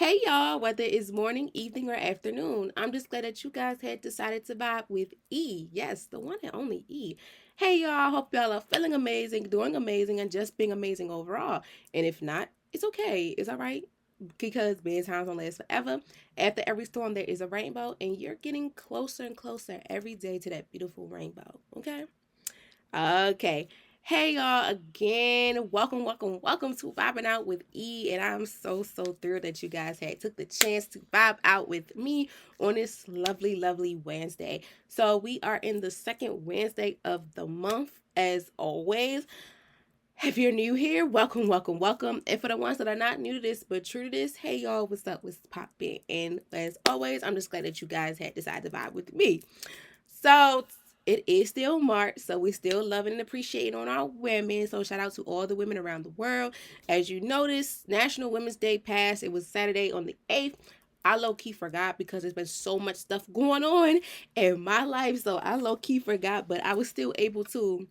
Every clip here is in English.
Hey y'all, whether it's morning, evening, or afternoon, I'm just glad that you guys had decided to vibe with E. Yes, the one and only E. Hey y'all, hope y'all are feeling amazing, doing amazing, and just being amazing overall. And if not, it's okay. It's all right because bad times don't last forever. After every storm, there is a rainbow, and you're getting closer and closer every day to that beautiful rainbow. Okay? Okay. Hey y'all again. Welcome to Vibing Out with E. And I'm so thrilled that you guys had took the chance to vibe out with me on this lovely Wednesday. So we are in the second Wednesday of the month as always. If you're new here, welcome. And for the ones that are not new to this but true to this, hey y'all, what's up? What's poppin'? And as always, I'm just glad that you guys had decided to vibe with me. So it is still March, so we still loving and appreciating on our women. So shout out to all the women around the world. As you notice, National Women's Day passed. It was Saturday on the 8th. I low key forgot because there's been so much stuff going on in my life. So I low key forgot, but I was still able to,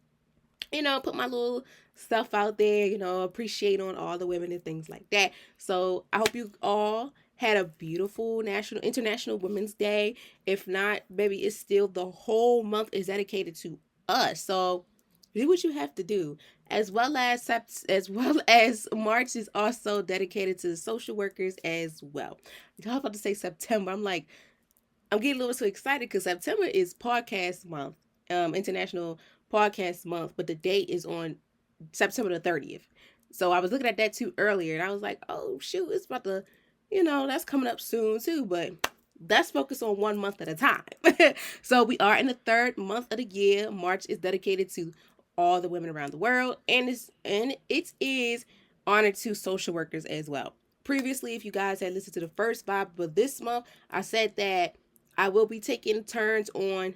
put my little stuff out there, appreciate on all the women and things like that. So I hope you all had a beautiful international women's day. If not, baby, it's still the whole month is dedicated to us. So do what you have to do, as well as March is also dedicated to social workers as well. I was about to say September. I'm getting a little too excited because September is podcast month, International Podcast Month, but the date is on September the 30th. So I was looking at that too earlier, and I was like, oh shoot, it's about to, that's coming up soon too. But let's focus on one month at a time. So we are in the third month of the year. March is dedicated to all the women around the world, and it is honored to social workers as well. Previously, if you guys had listened to the first vibe, but this month I said that I will be taking turns on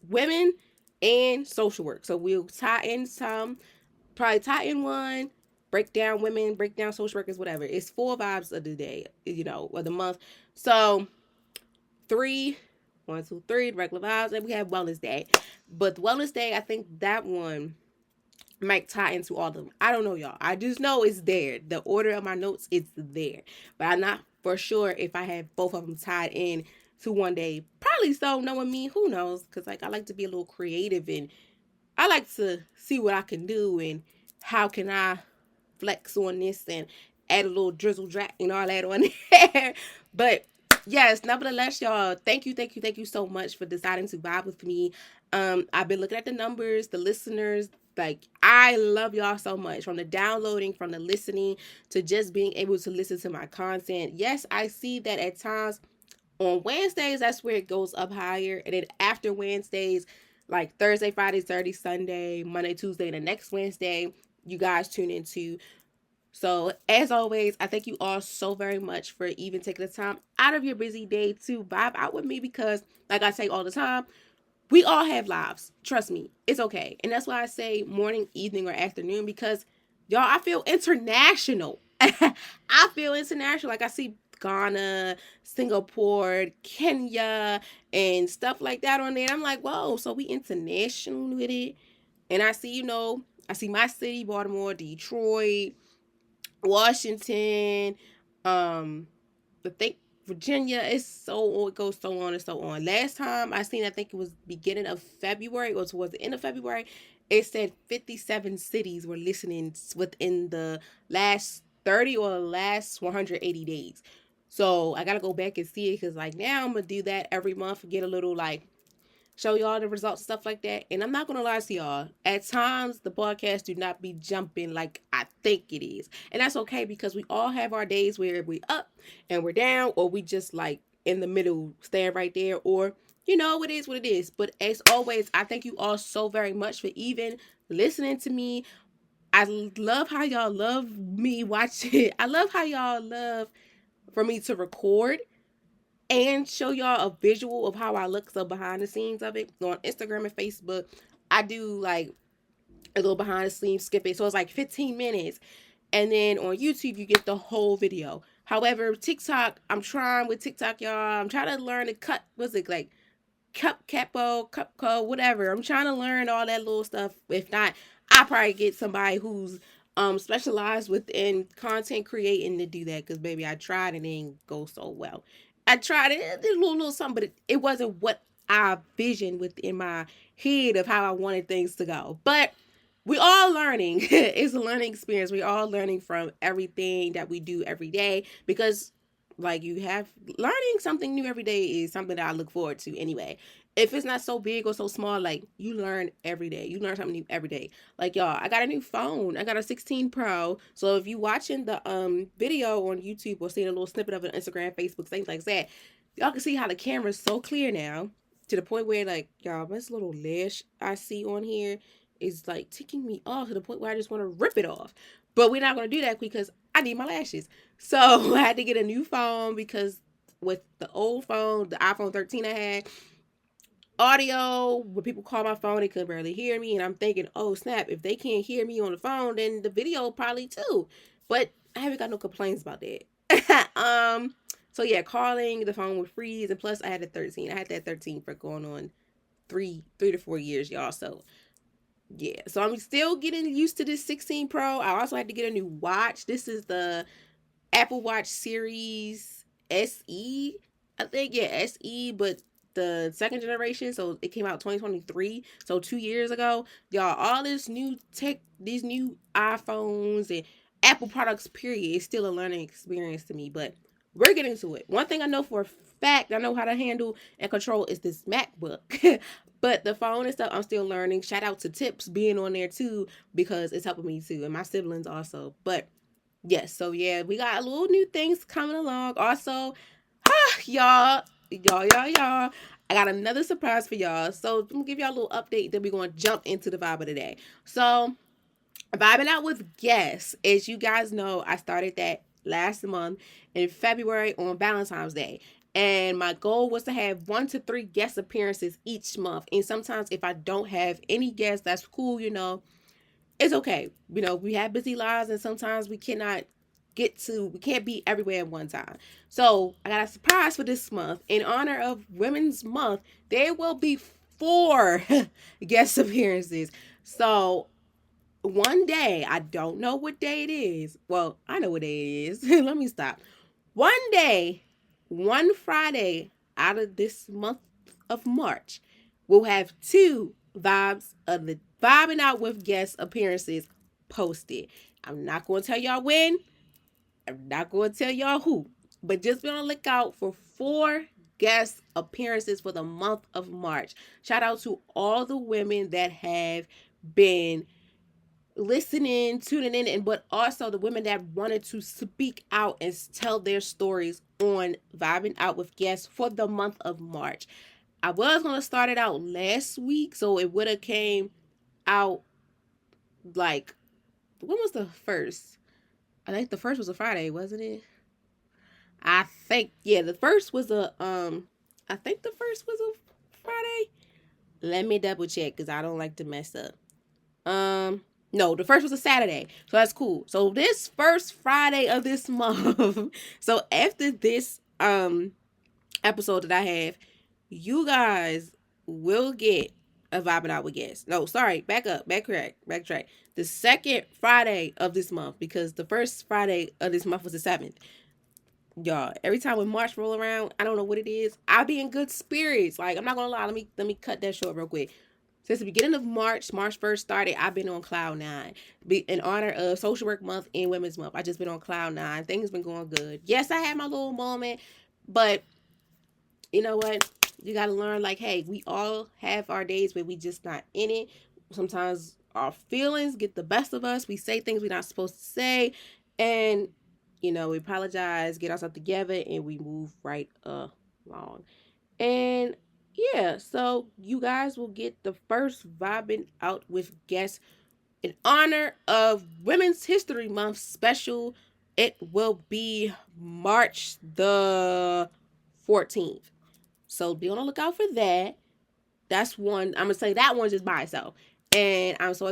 women and social work. So we'll tie in some, probably tie in one, break down women, break down social workers, whatever. It's four vibes of the day, or the month. So three, one, two, three, regular vibes, and we have Wellness Day. But Wellness Day, I think that one might tie into all of them. I don't know, y'all. I just know it's there. The order of my notes is there. But I'm not for sure if I have both of them tied in to one day. Probably so, knowing me, who knows? Because I like to be a little creative and I like to see what I can do and how can I flex on this and add a little drizzle drap and all that on there. But yes, nevertheless, y'all, thank you so much for deciding to vibe with me. I've been looking at the numbers, the listeners. Like, I love y'all so much, from the downloading, from the listening, to just being able to listen to my content. Yes, I see that at times on Wednesdays, that's where it goes up higher. And then after Wednesdays, like Thursday, Friday, Saturday, Sunday, Monday, Tuesday, the next Wednesday, you guys tune into. So, as always, I thank you all so very much for even taking the time out of your busy day to vibe out with me because, like I say all the time, we all have lives. Trust me, it's okay. And that's why I say morning, evening, or afternoon because, y'all, I feel international. I feel international. Like, I see Ghana, Singapore, Kenya, and stuff like that on there. I'm like, whoa, so we international with it. And I see, I see my city, Baltimore, Detroit, Washington, I think Virginia. It goes so on and so on. Last time I seen, I think it was beginning of February or towards the end of February. It said 57 cities were listening within the last 30 or last 180 days. So I gotta go back and see it because like now I'm gonna do that every month, get a little like show y'all the results, stuff like that. And I'm not gonna lie to y'all, at times the podcast do not be jumping like I think it is. And that's okay because we all have our days where we up and we're down, or we just like in the middle, stand right there, or it is what it is. But as always, I thank you all so very much for even listening to me. I love how y'all love me watching. I love how y'all love for me to record and show y'all a visual of how I look, so behind the scenes of it on Instagram and Facebook. I do like a little behind the scenes skip it, so it's like 15 minutes, and then on YouTube you get the whole video. However, TikTok, I'm trying with TikTok, y'all. I'm trying to learn to cut. What's it like? Cupco, whatever. I'm trying to learn all that little stuff. If not, I probably get somebody who's specialize within content creating to do that because baby, I tried and it didn't go so well. I tried it, I did a little something, but it wasn't what I visioned within my head of how I wanted things to go. But we all learning. It's a learning experience. We all learning from everything that we do every day because like you have learning something new every day is something that I look forward to anyway. If it's not so big or so small, like you learn every day. You learn something new every day. Like y'all, I got a new phone. I got a 16 Pro. So if you watching the video on YouTube or seeing a little snippet of it on Instagram, Facebook, things like that, y'all can see how the camera's so clear now to the point where like y'all, this little lash I see on here is like ticking me off to the point where I just want to rip it off. But we're not gonna do that because I need my lashes. So I had to get a new phone because with the old phone, the iPhone 13 I had, audio, when people call my phone, they could barely hear me. And I'm thinking, oh snap, if they can't hear me on the phone, then the video probably too. But I haven't got no complaints about that. So yeah, calling the phone would freeze, and plus I had a 13. I had that 13 for going on three to 4 years, y'all. So yeah, so I'm still getting used to this 16 Pro. I also had to get a new watch. This is the Apple Watch Series SE, I think. Yeah, SE, but the second generation. So it came out 2023. So 2 years ago, y'all. All this new tech, these new iPhones and Apple products, period, is still a learning experience to me. But we're getting to it. One thing I know for a fact, I know how to handle and control is this MacBook. But the phone and stuff, I'm still learning. Shout out to Tips being on there too because it's helping me too, and my siblings also. But yes, so yeah, we got a little new things coming along. Also, y'all. I got another surprise for y'all. So I'm gonna give y'all a little update. Then we're gonna jump into the vibe of the day. So vibing out with guests, as you guys know, I started that last month in February on Valentine's Day. And my goal was to have 1 to 3 guest appearances each month. And sometimes if I don't have any guests, that's cool, it's okay. We have busy lives and sometimes we can't be everywhere at one time. So I got a surprise for this month. In honor of Women's Month, there will be 4 guest appearances. So one day, I don't know what day it is. Well, I know what day it is. Let me stop. One day, one Friday out of this month of March, we'll have 2 vibes of the vibing out with guest appearances posted. I'm not going to tell y'all when. I'm not going to tell y'all who. But just be on the lookout for 4 guest appearances for the month of March. Shout out to all the women that have been listening, tuning in, and but also the women that wanted to speak out and tell their stories on vibing out with guests for the month of March. I was gonna start it out last week, so it would have came out like, when was the first? I think the first was a Friday, wasn't it? I think the first was a I think the first was a Friday. Let me double check because I don't like to mess up. No, the first was a Saturday. So that's cool. So this first Friday of this month. So after this episode that I have, you guys will get a vibing out with guests. No, sorry, backtrack. The second Friday of this month, because the first Friday of this month was the 7th. Y'all, every time when March roll around, I don't know what it is, I'll be in good spirits. Like, I'm not gonna lie, let me cut that short real quick. Since the beginning of March 1st started, I've been on cloud 9. In honor of Social Work Month and Women's Month, I just been on cloud 9. Things been going good. Yes, I had my little moment, but you know what? You got to learn, like, hey, we all have our days where we just not in it. Sometimes our feelings get the best of us. We say things we're not supposed to say. And, we apologize, get ourselves together, and we move right along. And yeah, so you guys will get the first vibing out with guests in honor of Women's History Month special. It will be March the 14th. So be on the lookout for that. That's one. I'm gonna say that one's just by itself. And I'm so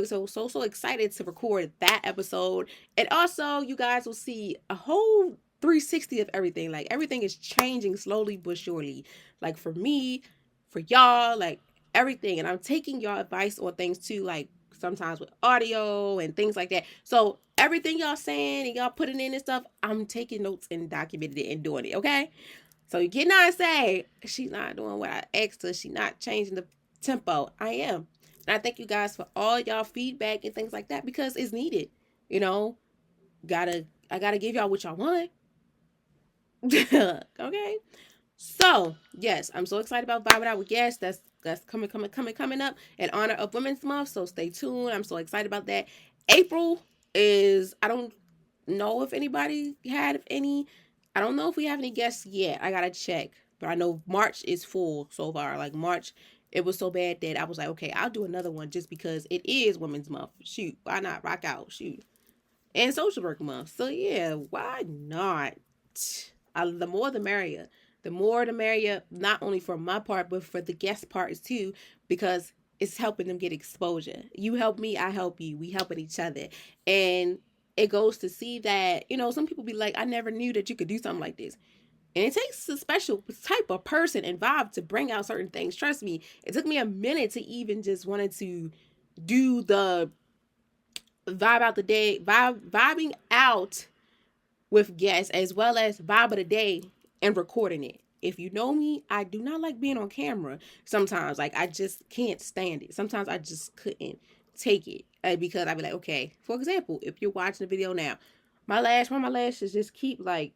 excited to record that episode. And also, you guys will see a whole 360 of everything. Like, everything is changing slowly but surely. Like, for me, for y'all, like, everything. And I'm taking y'all advice on things too, like sometimes with audio and things like that. So everything y'all saying and y'all putting in and stuff, I'm taking notes and documenting it and doing it, okay? So you cannot say she's not doing what I asked her. She's not changing the tempo. I am. And I thank you guys for all y'all feedback and things like that because it's needed. You know, I gotta give y'all what y'all want. Okay. So yes, I'm so excited about vibing out with guests. That's coming up in honor of Women's Month. So stay tuned. I'm so excited about that. April is I don't know if anybody had any. I don't know if we have any guests yet. I gotta check. But I know March is full so far. Like March, it was so bad that I was like, okay, I'll do another one just because it is Women's Month. Shoot, why not rock out? Shoot, and Social Work Month. So yeah, why not? The more the merrier. The more the merrier, not only for my part, but for the guest parts too, because it's helping them get exposure. You help me, I help you. We helping each other. And it goes to see that, some people be like, I never knew that you could do something like this. And it takes a special type of person and vibe to bring out certain things. Trust me, it took me a minute to even just wanted to do the vibing out with guests as well as vibe of the day and recording it. If you know me, I do not like being on camera sometimes. Like, I just can't stand it. Sometimes I just couldn't take it because I'd be like, okay, for example, if you're watching the video now, one of my lashes just keep like,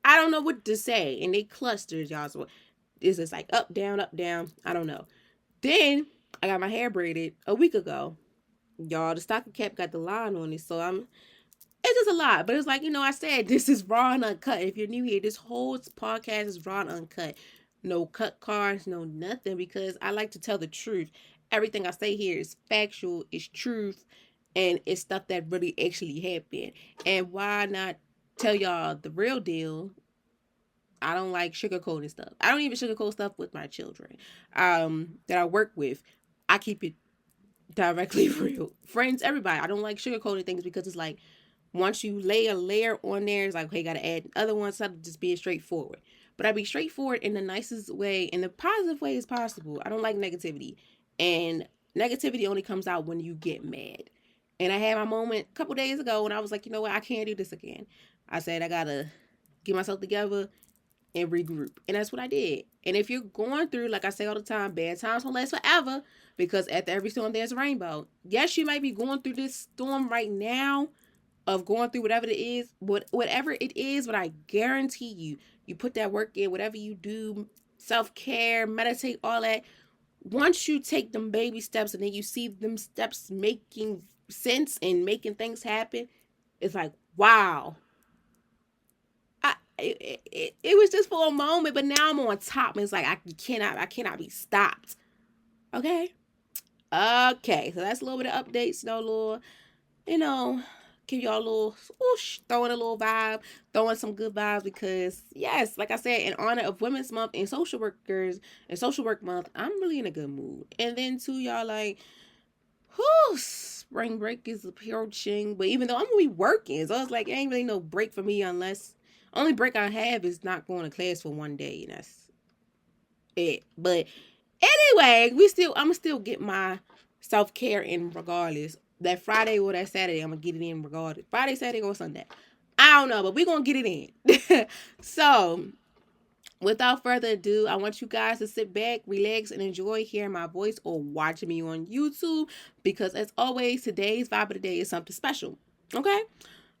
I don't know what to say. And they clusters, y'all. So it's just like up, down, up, down. I don't know. Then I got my hair braided a week ago. Y'all, the stocking cap got the line on it. So it's just a lot, but it's like, I said, this is raw and uncut. If you're new here, this whole podcast is raw and uncut. No cut cards, no nothing, because I like to tell the truth. Everything I say here is factual, it's truth, and it's stuff that really actually happened. And why not tell y'all the real deal? I don't like sugarcoating stuff. I don't even sugarcoat stuff with my children that I work with. I keep it directly real. Friends, everybody. I don't like sugarcoating things because it's like, once you lay a layer on there, it's like, okay, you got to add other ones. So just being straightforward. But I be straightforward in the nicest way, in the positive way as possible. I don't like negativity. And negativity only comes out when you get mad. And I had my moment a couple days ago when I was like, you know what, I can't do this again. I said, I got to get myself together and regroup. And that's what I did. And if you're going through, like I say all the time, bad times won't last forever because after every storm, there's a rainbow. Yes, you might be going through this storm right now, of going through whatever it is, but I guarantee you put that work in, whatever you do, self-care, meditate, all that. Once you take them baby steps and then you see them steps making sense and making things happen, it's like, wow. It was just for a moment, but now I'm on top. And it's like, I cannot be stopped. Okay. Okay. So that's a little bit of updates, little, give y'all a little whoosh, throwing a little vibe, throwing some good vibes because yes, like I said, in honor of Women's Month and Social Workers and Social Work Month, I'm really in a good mood. And then too, y'all like, whoo, spring break is approaching, but even though I'm gonna be working, so it's like it ain't really no break for me unless only break I have is not going to class for one day, and that's it. But anyway, I'm still get my self-care in regardless. That Friday or that Saturday, I'm gonna get it in regardless. Friday, Saturday, or Sunday. I don't know, but we're gonna get it in. So without further ado, I want you guys to sit back, relax, and enjoy hearing my voice or watching me on YouTube because as always, today's vibe of the day is something special. Okay?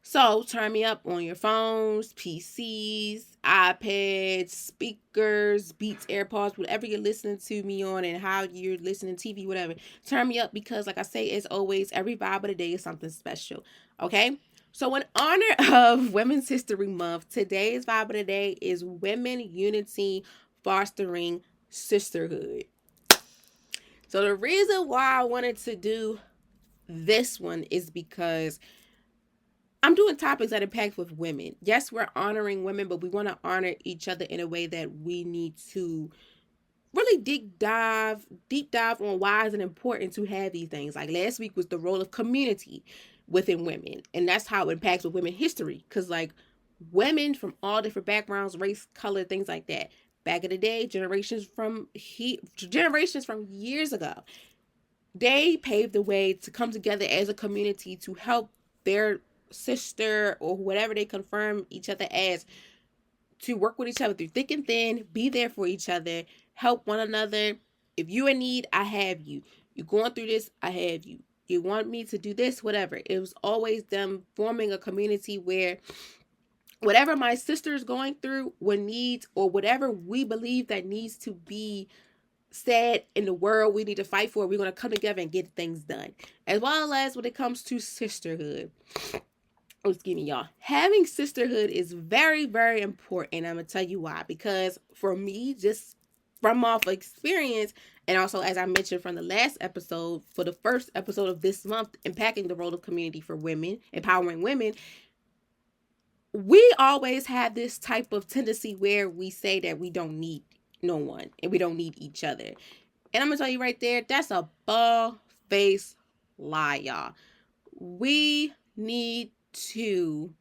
So turn me up on your phones, PCs, iPads, speakers, Beats, AirPods, whatever you're listening to me on and how you're listening TV, whatever. Turn me up because like I say, as always, every vibe of the day is something special. Okay? So in honor of Women's History Month, today's vibe of the day is Women Unity Fostering Sisterhood. So the reason why I wanted to do this one is because I'm doing topics that impact with women. Yes, we're honoring women, but we want to honor each other in a way that we need to really deep dive on why it's important to have these things. Like last week was the role of community within women, and that's how it impacts with women history. Because like women from all different backgrounds, race, color, things like that. Back in the day, generations from years ago, they paved the way to come together as a community to help their sister or whatever they confirm each other as, to work with each other through thick and thin, be there for each other, help one another. If you're in need, I have you. You're going through this, I have you. You want me to do this, whatever. It was always them forming a community where whatever my sister's going through, what needs, or whatever we believe that needs to be said in the world, we need to fight for, we're going to come together and get things done. As well as when it comes to sisterhood. Oh, excuse me, y'all. Having sisterhood is very, very important. I'm going to tell you why. Because for me, just from off experience, and also as I mentioned from the last episode, for the first episode of this month, impacting the role of community for women, empowering women, we always have this type of tendency where we say that we don't need no one and we don't need each other. And I'm going to tell you right there, that's a bald-faced lie, y'all. We need to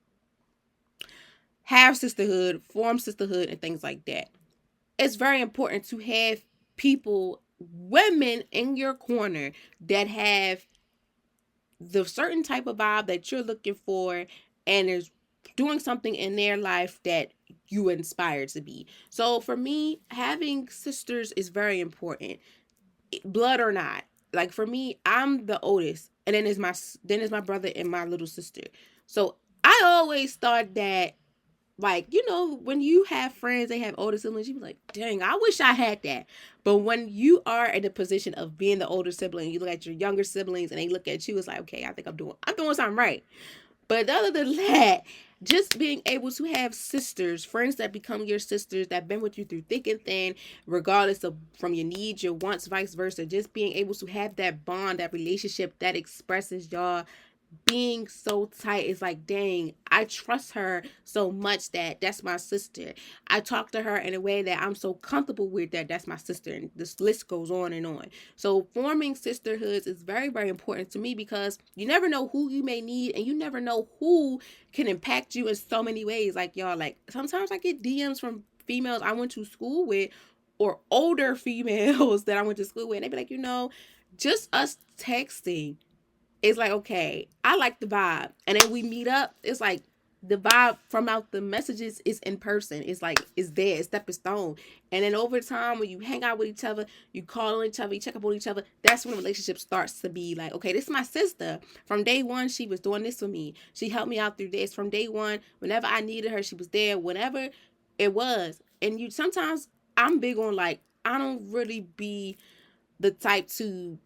have sisterhood, form sisterhood, and things like that. It's very important to have people, women in your corner that have the certain type of vibe that you're looking for and is doing something in their life that you inspire to be. So for me, having sisters is very important, blood or not. Like for me, I'm the oldest, and then is my brother and my little sister. So I always thought that, like, you know, when you have friends, they have older siblings, you be like, dang, I wish I had that. But when you are in the position of being the older sibling, you look at your younger siblings and they look at you, it's like, okay, I think I'm doing something right. But other than that, just being able to have sisters, friends that become your sisters, that been with you through thick and thin, regardless of from your needs, your wants, vice versa, just being able to have that bond, that relationship that expresses y'all being so tight. Is like, dang, I trust her so much that that's my sister. I talk to her in a way that I'm so comfortable with that that's my sister, and this list goes on and on. So forming sisterhoods is very, very important to me because you never know who you may need, and you never know who can impact you in so many ways. Like, y'all, like sometimes I get DMs from females I went to school with, or older females that I went to school with, and they be like, you know, just us texting, it's like, okay, I like the vibe. And then we meet up. It's like the vibe from out the messages is in person. It's like, it's there. It's stepping stone. And then over time, when you hang out with each other, you call on each other, you check up on each other, that's when the relationship starts to be like, okay, this is my sister. From day one, she was doing this for me. She helped me out through this. From day one, whenever I needed her, she was there. Whenever it was. And you sometimes, I'm big on, like, I don't really be the type to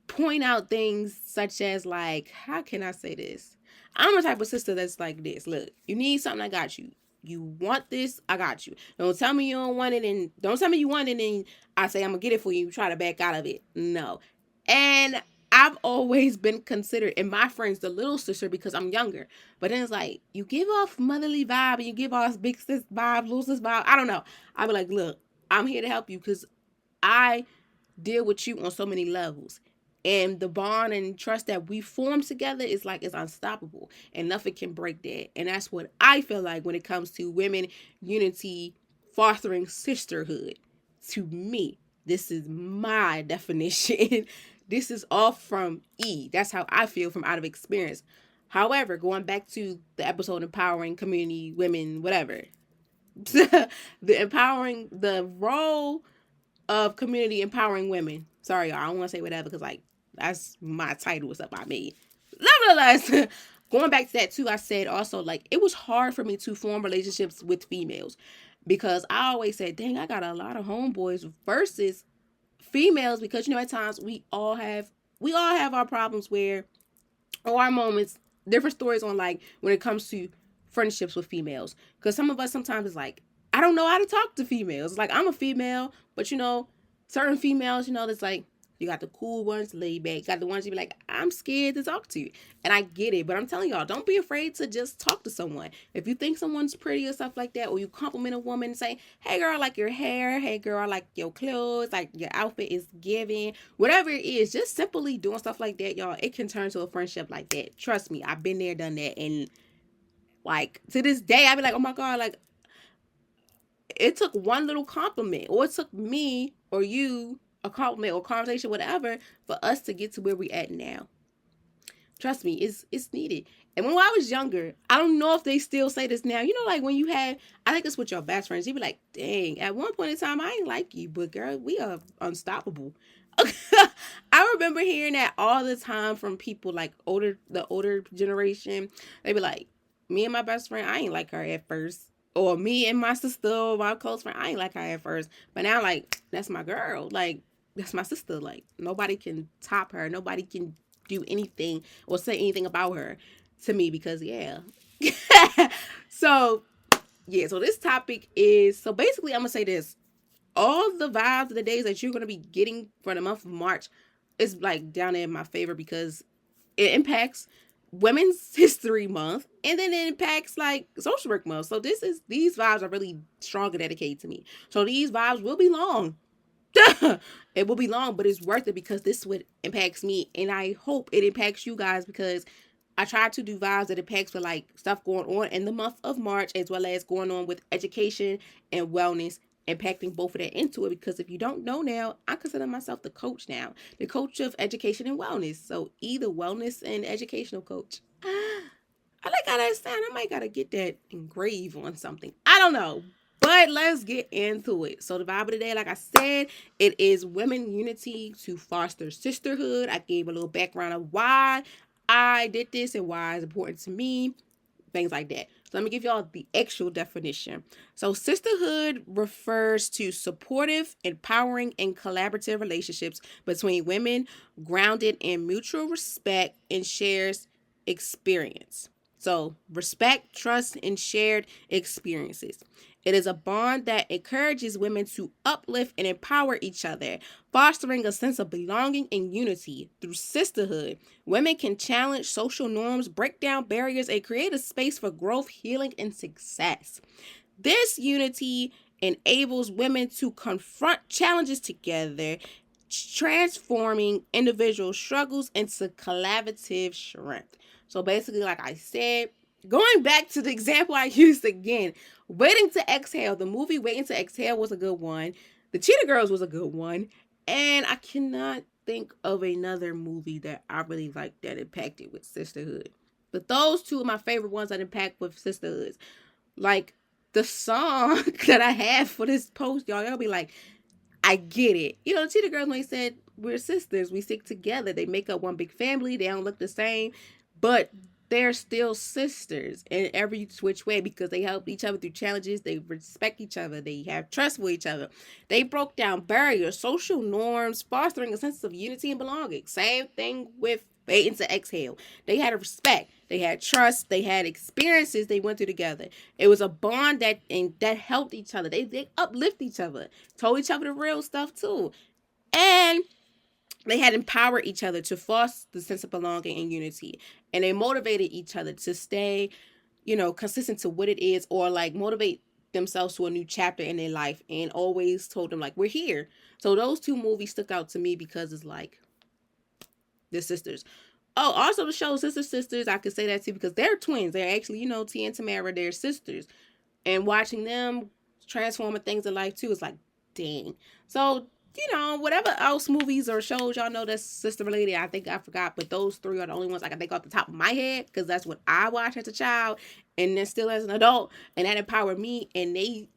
point out things such as, like, how can I say this? I'm the type of sister that's like this. Look, you need something, I got you. You want this, I got you. Don't tell me you don't want it, and don't tell me you want it and I say I'm gonna get it for you, try to back out of it. No. And I've always been considered, and my friends, the little sister because I'm younger. But then it's like, you give off motherly vibe and you give off big sis vibe, little sis vibe. I don't know. I be like, look, I'm here to help you because I deal with you on so many levels. And the bond and trust that we form together is like, it's unstoppable. And nothing can break that. And that's what I feel like when it comes to women unity, fostering sisterhood. To me, this is my definition. This is all from E. That's how I feel from out of experience. However, going back to the episode empowering community, women, whatever. The empowering, the role of community empowering women. Sorry, y'all, I don't want to say whatever because, like, that's my title, was up I made. Nevertheless, going back to that too, I said also, like, it was hard for me to form relationships with females because I always said, dang, I got a lot of homeboys versus females, because, you know, at times we all have our problems where, or our moments, different stories on, like, when it comes to friendships with females. Because some of us sometimes is like, I don't know how to talk to females. Like, I'm a female, but, you know, certain females, you know, that's like, you got the cool ones, laid back. You got the ones you be like, I'm scared to talk to you. And I get it, but I'm telling y'all, don't be afraid to just talk to someone. If you think someone's pretty or stuff like that, or you compliment a woman and say, hey girl, I like your hair. Hey girl, I like your clothes. Like, your outfit is giving. Whatever it is, just simply doing stuff like that, y'all, it can turn to a friendship like that. Trust me, I've been there, done that. And, like, to this day, I be like, oh my God, like, it took one little compliment, or it took me or you a compliment or conversation, whatever, for us to get to where we at now. Trust me, it's needed. And when I was younger, I don't know if they still say this now. You know, like when you have, I think it's with your best friends, you be like, dang, at one point in time, I ain't like you, but girl, we are unstoppable. I remember hearing that all the time from people like the older generation. They be like, me and my best friend, I ain't like her at first. Or me and my sister or my close friend, I ain't like her at first. But now, like, that's my girl. Like, that's my sister. Like, nobody can top her. Nobody can do anything or say anything about her to me because, yeah. So, yeah. So, this topic is so basically, I'm going to say this. All the vibes of the days that you're going to be getting for the month of March is like down there in my favor because it impacts Women's History Month and then it impacts like Social Work Month. So these vibes are really strong and dedicated to me. So these vibes will be long. It will be long, but it's worth it because this is what impacts me, and I hope it impacts you guys because I try to do vibes that impacts with like stuff going on in the month of March as well as going on with education and wellness, impacting both of that into it. Because if you don't know now, I consider myself the coach now, the coach of education and wellness. So either wellness and educational coach. I like how that sound. I might gotta get that engraved on something. I don't know. But let's get into it. So the vibe of the day, like I said, it is women unity to foster sisterhood. I gave a little background of why I did this and why it's important to me, things like that. So let me give y'all the actual definition. So sisterhood refers to supportive, empowering, and collaborative relationships between women grounded in mutual respect and shares experience. So respect, trust, and shared experiences. It is a bond that encourages women to uplift and empower each other, fostering a sense of belonging and unity. Through sisterhood, women can challenge social norms, break down barriers, and create a space for growth, healing, and success. This unity enables women to confront challenges together, transforming individual struggles into collaborative strength. So basically, like I said, going back to the example I used again, Waiting to Exhale, the movie Waiting to Exhale was a good one. The Cheetah Girls was a good one. And I cannot think of another movie that I really liked that impacted with sisterhood. But those two are my favorite ones that impact with sisterhoods. Like the song that I have for this post, y'all be like, I get it. You know, the Cheetah Girls, when they said we're sisters, we stick together. They make up one big family. They don't look the same, but they're still sisters in every which way because they help each other through challenges. They respect each other. They have trust for each other. They broke down barriers, social norms, fostering a sense of unity and belonging. Same thing with Waiting to Exhale. They had a respect. They had trust. They had experiences they went through together. It was a bond that helped each other. They uplift each other, told each other the real stuff too. And they had empowered each other to foster the sense of belonging and unity. And they motivated each other to stay, consistent to what it is or like motivate themselves to a new chapter in their life and always told them like, we're here. So those two movies stuck out to me because it's like the sisters. Oh, also the show Sister Sisters, I could say that too because they're twins. They're actually, Tia and Tamara, they're sisters. And watching them transforming things in life too is like, dang. So, whatever else movies or shows y'all know that's sister related, I think I forgot, but those three are the only ones I can think off the top of my head because that's what I watched as a child and then still as an adult, and that empowered me, and they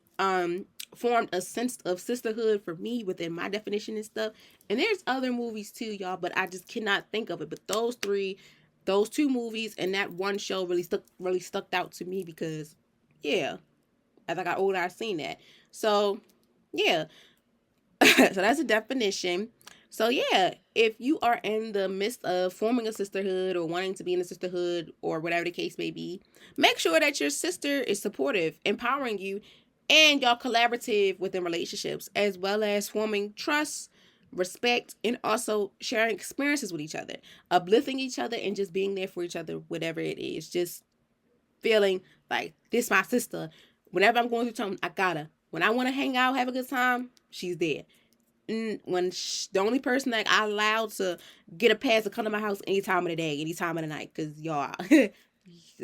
formed a sense of sisterhood for me within my definition and stuff. And there's other movies too, y'all, but I just cannot think of it. But those two movies and that one show really stuck out to me because, yeah, as I got older, I seen that. So, yeah. So that's a definition. So, yeah, if you are in the midst of forming a sisterhood or wanting to be in a sisterhood or whatever the case may be, make sure that your sister is supportive, empowering you, and y'all collaborative within relationships, as well as forming trust, respect, and also sharing experiences with each other, uplifting each other, and just being there for each other, whatever it is. Just feeling like this my sister. Whenever I'm going through something, I gotta. When I want to hang out, have a good time, she's there. When the only person that I allowed to get a pass to come to my house any time of the day, any time of the night, because y'all,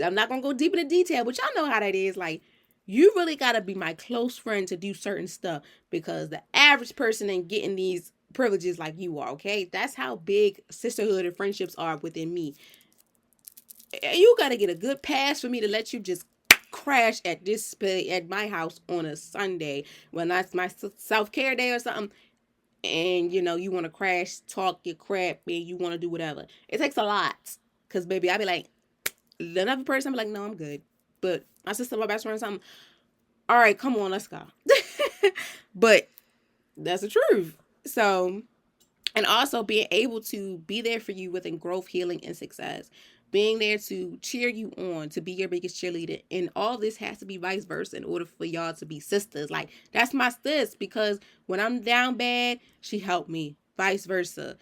I'm not gonna go deep into detail, but y'all know how that is. Like, you really gotta be my close friend to do certain stuff because the average person ain't getting these privileges like you are. Okay, that's how big sisterhood and friendships are within me. You got to get a good pass for me to let you just crash at my house on a Sunday when that's my self-care day or something, and you want to crash, talk your crap, and you want to do whatever. It takes a lot, because baby, I be like, another person be like, no, I'm good. But my sister, my best friend, something, all right, come on, let's go. But that's the truth. So, and also being able to be there for you within growth, healing, and success, being there to cheer you on, to be your biggest cheerleader. And all this has to be vice versa in order for y'all to be sisters. Like, that's my sis, because when I'm down bad, she helped me, vice versa.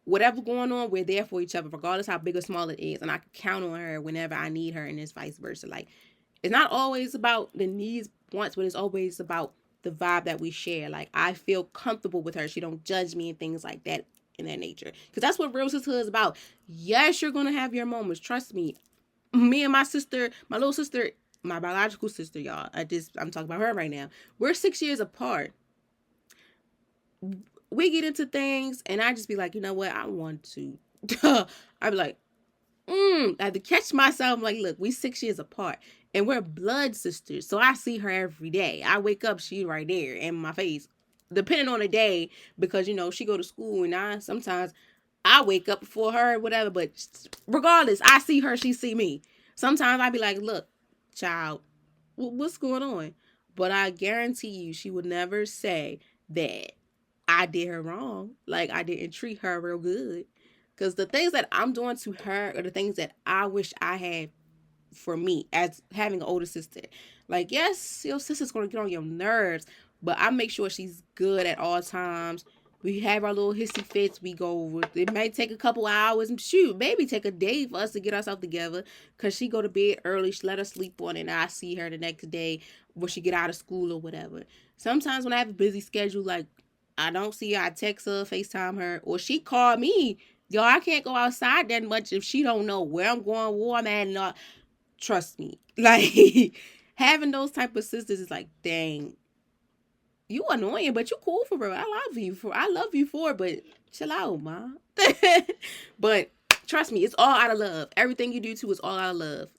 Whatever going on, we're there for each other, regardless how big or small it is. And I can count on her whenever I need her, and it's vice versa. Like, it's not always about the needs, wants, but it's always about the vibe that we share. Like, I feel comfortable with her. She don't judge me and things like that in that nature. Because that's what real sisterhood is about. Yes, you're going to have your moments. Trust me. Me and my sister, my little sister, my biological sister, y'all. I'm talking about her right now. We're 6 years apart. We get into things and I just be like, you know what? I want to. I'd be like, I had to catch myself. I'm like, look, we 6 years apart and we're blood sisters. So I see her every day. I wake up, she right there in my face, depending on the day, because, she go to school and sometimes I wake up before her, whatever. But regardless, I see her, she see me. Sometimes I be like, look, child, what's going on? But I guarantee you, she would never say that I did her wrong. Like, I didn't treat her real good. Because the things that I'm doing to her are the things that I wish I had for me as having an older sister. Like, yes, your sister's going to get on your nerves, but I make sure she's good at all times. We have our little hissy fits. We go, it may take a couple hours, and shoot, maybe take a day for us to get ourselves together, because she go to bed early. She let her sleep on it, and I see her the next day when she get out of school or whatever. Sometimes when I have a busy schedule, like, I don't see her, I text her, FaceTime her, or she call me. Yo, I can't go outside that much if she don't know where I'm going, where I'm at, and all. Trust me. Like, having those type of sisters is like, dang, you annoying, but you cool for real. I love you for it, but chill out, ma. But trust me, it's all out of love. Everything you do too is all out of love.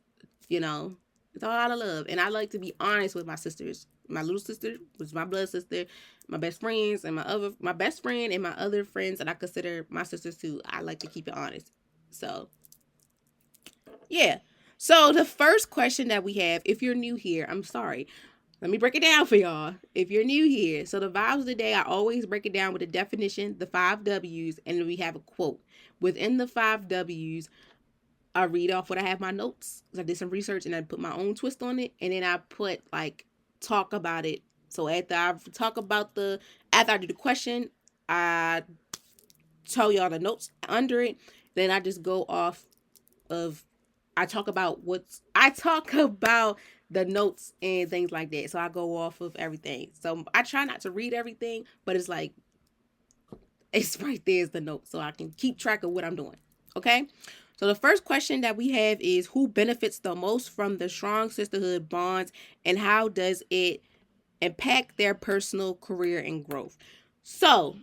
It's all out of love. And I like to be honest with my sisters. My little sister, which is my blood sister, my best friends, and my best friend and my other friends that I consider my sisters too. I like to keep it honest. So, yeah. So the first question that we have, if you're new here, I'm sorry. Let me break it down for y'all. If you're new here, so the vibes of the day, I always break it down with a definition, the 5 W's, and then we have a quote. Within the 5 W's, I read off what I have my notes. I did some research and I put my own twist on it, and then I put talk about it. So after I do the question, I tell y'all the notes under it. Then I just go off of I talk about the notes and things like that. So I go off of everything. So I try not to read everything, but it's right there is the note, so I can keep track of what I'm doing. Okay? So the first question that we have is, who benefits the most from the strong sisterhood bonds, and how does it impact their personal career and growth? So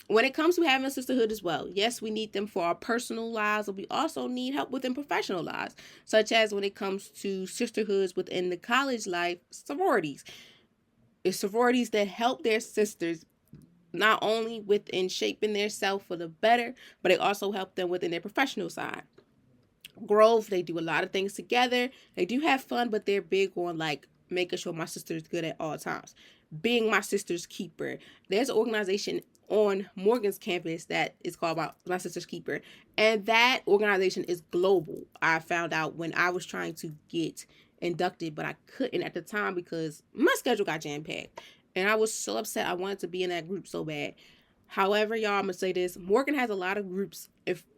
when it comes to having a sisterhood as well, yes, we need them for our personal lives, but we also need help within professional lives, such as when it comes to sisterhoods within the college life, sororities. It's sororities that help their sisters not only within shaping their self for the better, but they also help them within their professional side. Growth, they do a lot of things together. They do have fun, but they're big on making sure my sister is good at all times. Being my sister's keeper. There's an organization on Morgan's campus that is called My Sister's Keeper, and that organization is global. I found out when I was trying to get inducted, but I couldn't at the time because my schedule got jam-packed, and I was so upset. I wanted to be in that group so bad. However, y'all, I'm gonna say this: Morgan has a lot of groups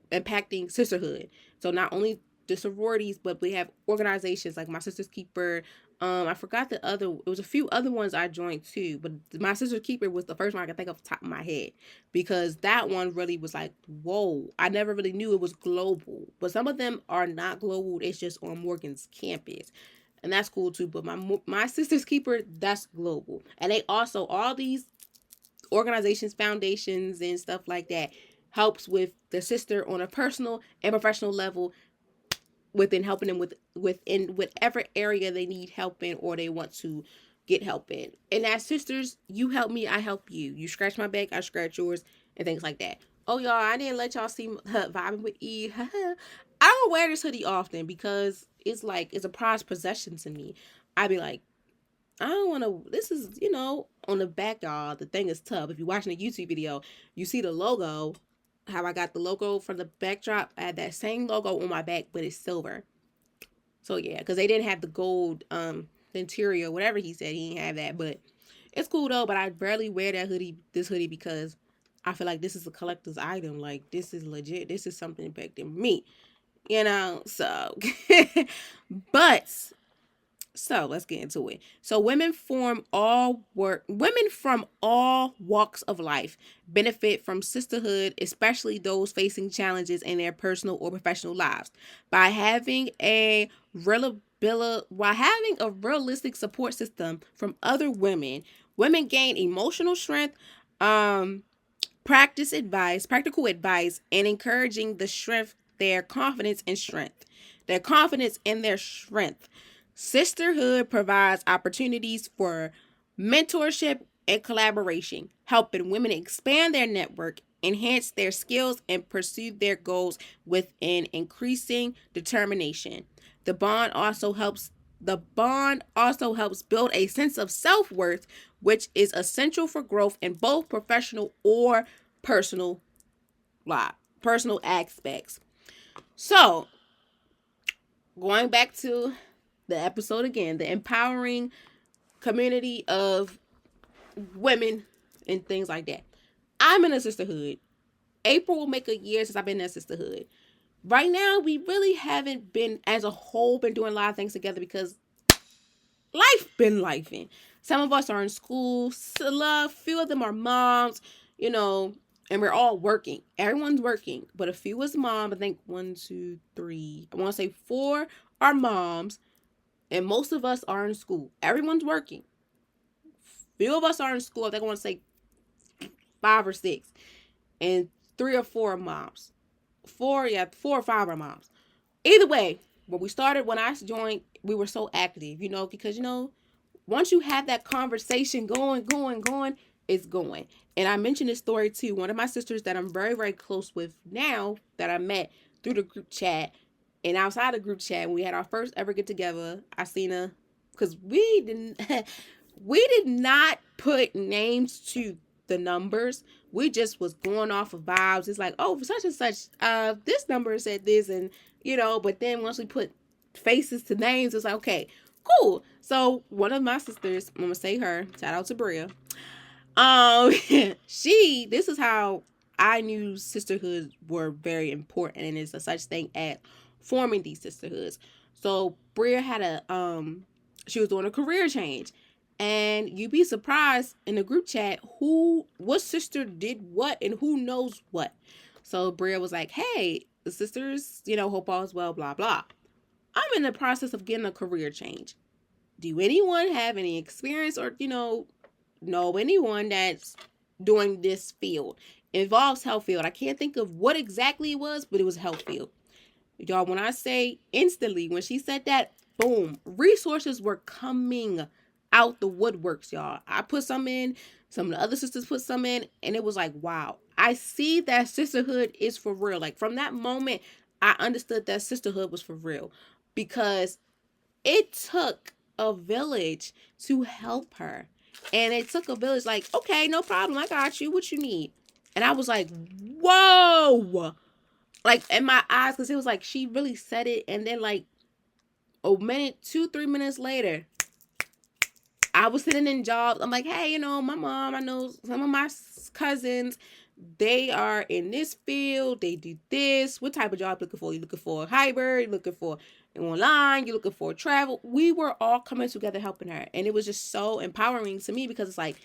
impacting sisterhood. So not only the sororities, but we have organizations like My Sister's Keeper. I forgot it was a few other ones I joined too, but My Sister's Keeper was the first one I could think of the top of my head, because that one really was like, whoa, I never really knew it was global. But some of them are not global, it's just on Morgan's campus. And that's cool too. But my Sister's Keeper, that's global. And they also, all these organizations, foundations, and stuff like that helps with the sister on a personal and professional level within helping them within whatever area they need help in or they want to get help in. And as sisters, you help me, I help you. You scratch my back, I scratch yours, and things like that. Oh y'all, I didn't let y'all see vibing with E. I don't wear this hoodie often because it's like it's a prized possession to me. I'd be like, I don't want to. This is, on the back, y'all. The thing is tough. If you're watching a YouTube video, you see the logo. How I got the logo from the backdrop. I had that same logo on my back, but it's silver. So yeah, because they didn't have the gold interior, whatever he said. He didn't have that, but it's cool though. But I rarely wear this hoodie, because I feel like this is a collector's item. Like, this is legit. This is something big to me, So, but. So let's get into it. So women from all walks of life benefit from sisterhood, especially those facing challenges in their personal or professional lives. By having a realistic support system from other women, women gain emotional strength, practical advice, and encouraging their confidence in their strength. Sisterhood provides opportunities for mentorship and collaboration, helping women expand their network, enhance their skills, and pursue their goals with an increasing determination. The bond also helps build a sense of self-worth, which is essential for growth in both professional or personal aspects. So, going back to the episode again, the empowering community of women and things like that. I'm in a sisterhood. April will make a year since I've been in a sisterhood. Right now, we really haven't been, as a whole, been doing a lot of things together because life been lifing. Some of us are in school. A few of them are moms, and we're all working. Everyone's working, but a few is mom. I think 1, 2, 3. I want to say 4 are moms. And most of us are in school. Everyone's working. Few of us are in school. I think I want to say 5 or 6. And 3 or 4 are moms. 4 or 5 are moms. Either way, when I joined, we were so active, because, once you have that conversation going, it's going. And I mentioned this story too. One of my sisters that I'm very, very close with now, that I met through the group chat, and outside the group chat, when we had our first ever get together, I seen her, because we did not put names to the numbers. We just was going off of vibes. It's like, oh, such and such, this number said this, and but then once we put faces to names, it's like, okay, cool. So one of my sisters, I'm gonna say her, shout out to Bria. This is how I knew sisterhoods were very important, and it's a such thing as forming these sisterhoods. So Bria had she was doing a career change, and you'd be surprised in the group chat what sister did what and who knows what. So Bria was like, hey, the sisters, hope all is well, blah, blah. I'm in the process of getting a career change. Do anyone have any experience or, know anyone that's doing this field? It involves health field. I can't think of what exactly it was, but it was health field. Y'all, when I say instantly, when she said that, boom, resources were coming out the woodworks, y'all. I put some in, some of the other sisters put some in, and it was like, wow, I see that sisterhood is for real. Like, from that moment, I understood that sisterhood was for real, because it took a village to help her. And it took a village, like, okay, no problem, I got you, what you need? And I was like, whoa, like, in my eyes, because it was like, she really said it, and then like a minute, 2-3 minutes later, I was sitting in jobs. I'm like, hey, my mom, I know some of my cousins, they are in this field, they do this. What type of job you looking for? You looking for a hybrid? You looking for online? You looking for travel? We were all coming together helping her, and it was just so empowering to me, because it's like,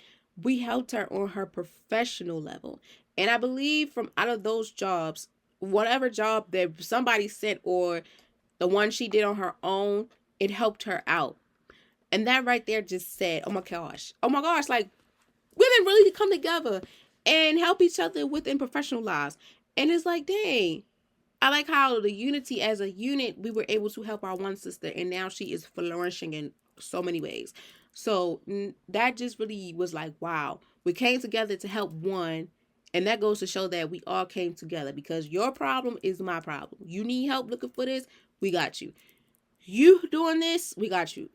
we helped her on her professional level. And I believe from out of those jobs, whatever job that somebody sent or the one she did on her own, it helped her out. And that right there just said, oh my gosh, like, women really come together and help each other within professional lives. And it's like, dang, I like how the unity as a unit, we were able to help our one sister, and now she is flourishing in so many ways. So that just really was like, wow, we came together to help one. And that goes to show that we all came together, because your problem is my problem. You need help looking for this, we got you. You doing this, we got you.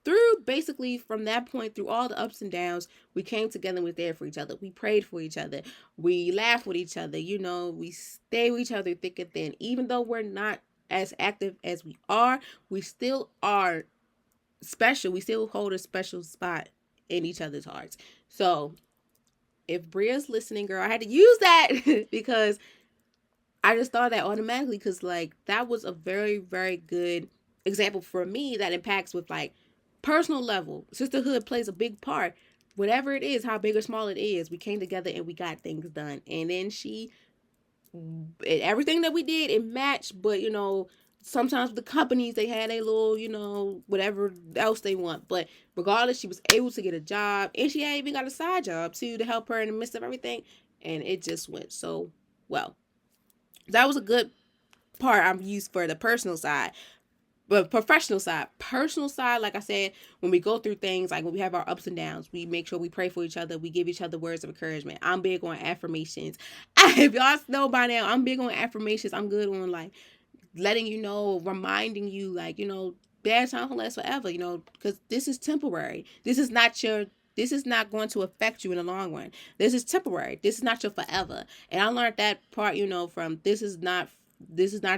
Through basically from that point, through all the ups and downs, we came together and we were there for each other. We prayed for each other. We laughed with each other. We stay with each other thick and thin. Even though we're not as active as we are, we still are special. We still hold a special spot in each other's hearts. So if Bria's listening, girl, I had to use that because I just thought that automatically, because like that was a very, very good example for me that impacts with like personal level. Sisterhood plays a big part. Whatever it is, how big or small it is, we came together and we got things done. And then everything that we did, it matched. But sometimes the companies, they had a little, whatever else they want. But regardless, she was able to get a job, and she had even got a side job too to help her in the midst of everything. And it just went so well. That was a good part I'm used for the personal side. But professional side, personal side, like I said, when we go through things, like when we have our ups and downs, we make sure we pray for each other. We give each other words of encouragement. I'm big on affirmations. If y'all know by now, I'm big on affirmations. I'm good on like letting you know, reminding you, like, bad times will last forever, because this is temporary. This is not going to affect you in the long run. This is temporary. This is not your forever. And I learned that part, from this is not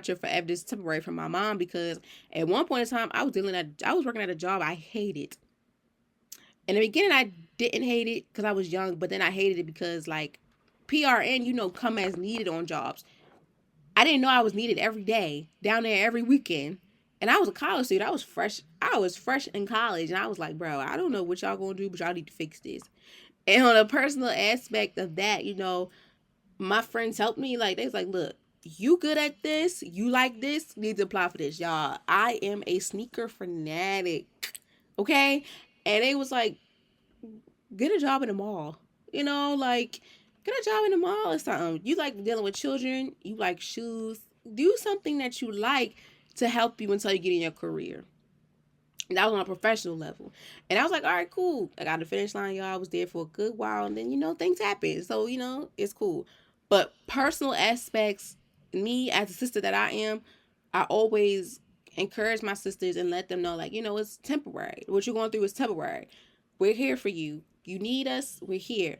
your forever. This is temporary from my mom, because at one point in time I was working at a job I hated. In the beginning I didn't hate it because I was young, but then I hated it because like PRN, come as needed on jobs. I didn't know I was needed every day, down there every weekend. And I was a college student. I was fresh in college. And I was like, bro, I don't know what y'all gonna do, but y'all need to fix this. And on a personal aspect of that, my friends helped me. Like, they was like, look, you good at this. You like this. You need to apply for this, y'all. I am a sneaker fanatic. Okay? And they was like, get a job in the mall. Like, get a job in the mall or something. You like dealing with children. You like shoes. Do something that you like to help you until you get in your career. And that was on a professional level. And I was like, all right, cool. I got the finish line, y'all. I was there for a good while. And then, things happen. So, it's cool. But personal aspects, me as a sister that I am, I always encourage my sisters and let them know, like, it's temporary. What you're going through is temporary. We're here for you. You need us. We're here.